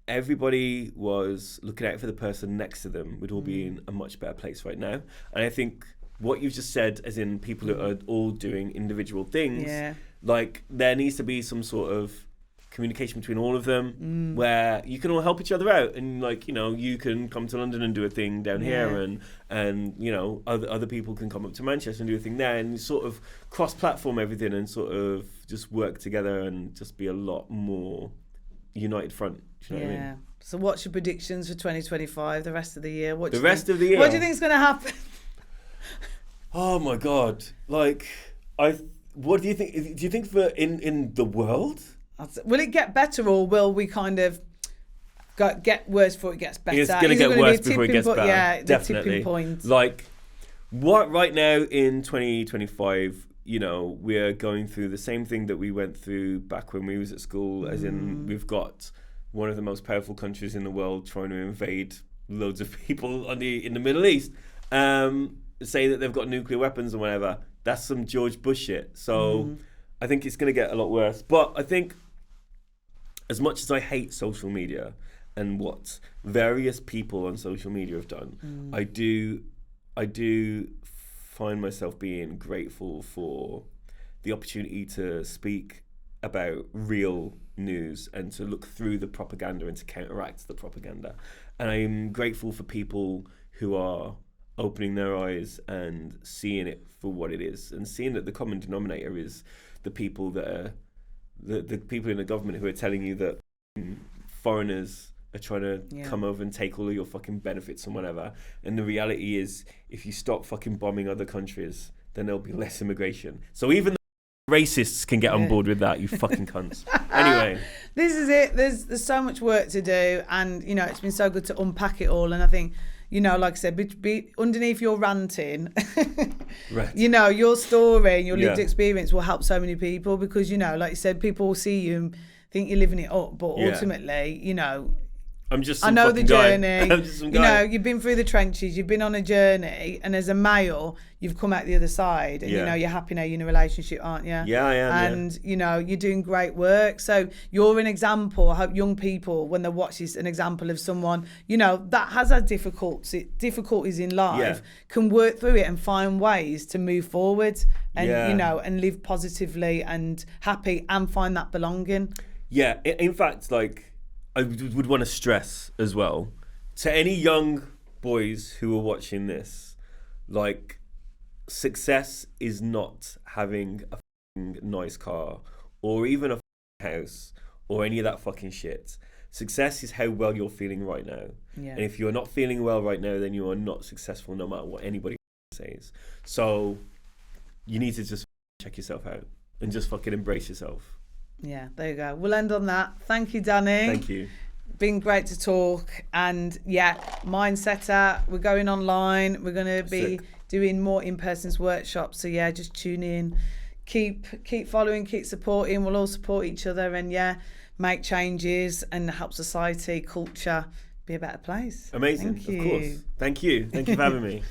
everybody was looking out for the person next to them, we'd all be in a much better place right now. And I think what you've just said, as in people that are all doing individual things, like there needs to be some sort of communication between all of them where you can all help each other out, and like you can come to London and do a thing down here, and other people can come up to Manchester and do a thing there, and sort of cross-platform everything and sort of just work together and just be a lot more united front. Do you know what I mean? So what's your predictions for 2025, the rest of the year? What do you think is going to happen? Oh my God. Like, what do you think? Do you think for in the world? Will it get better, or will we kind of get worse before it gets better? It's going to get worse before it gets better. Yeah, definitely. The tipping point. Like, what right now in 2025, we're going through the same thing that we went through back when we was at school, as in we've got one of the most powerful countries in the world trying to invade loads of people in the Middle East, say that they've got nuclear weapons or whatever. That's some George Bush shit. So I think it's going to get a lot worse. But I think, as much as I hate social media and what various people on social media have done, I do find myself being grateful for the opportunity to speak about real news and to look through the propaganda and to counteract the propaganda. And I'm grateful for people who are opening their eyes and seeing it for what it is, and seeing that the common denominator is the people that are the people in the government who are telling you that foreigners are trying to come over and take all of your fucking benefits and whatever. And the reality is, if you stop fucking bombing other countries, then there'll be less immigration. So even the racists can get on board with that, you fucking cunts. Anyway. This is it. There's so much work to do, and, you know, it's been so good to unpack it all. And I think, you know, like I said, be underneath your ranting, Right. you know, your story and your lived experience will help so many people, because, you know, like you said, people will see you and think you're living it up, but ultimately, you know, I'm just I know the journey. I'm just some guy. You know, you've been through the trenches, you've been on a journey, and as a male, you've come out the other side, and you know, you're happy now, you're in a relationship, aren't you? Yeah, I am. And you know, you're doing great work. So you're an example. I hope young people, when they watch this, an example of someone, you know, that has had difficulties in life, can work through it and find ways to move forward, and you know, and live positively and happy and find that belonging. Yeah, in fact, like, I would want to stress as well to any young boys who are watching this, like, success is not having a nice car or even a house or any of that fucking shit. Success is how well you're feeling right now. And if you're not feeling well right now, then you are not successful, no matter what anybody says. So you need to just check yourself out and just fucking embrace yourself. Yeah, there you go. We'll end on that. Thank you, Danny. Thank you. Been great to talk. And Mindseta, we're going online. We're going to be doing more in-person workshops. So just tune in. Keep following, keep supporting. We'll all support each other and make changes and help society, culture be a better place. Amazing. Thank you. Of course. Thank you. Thank you for having me.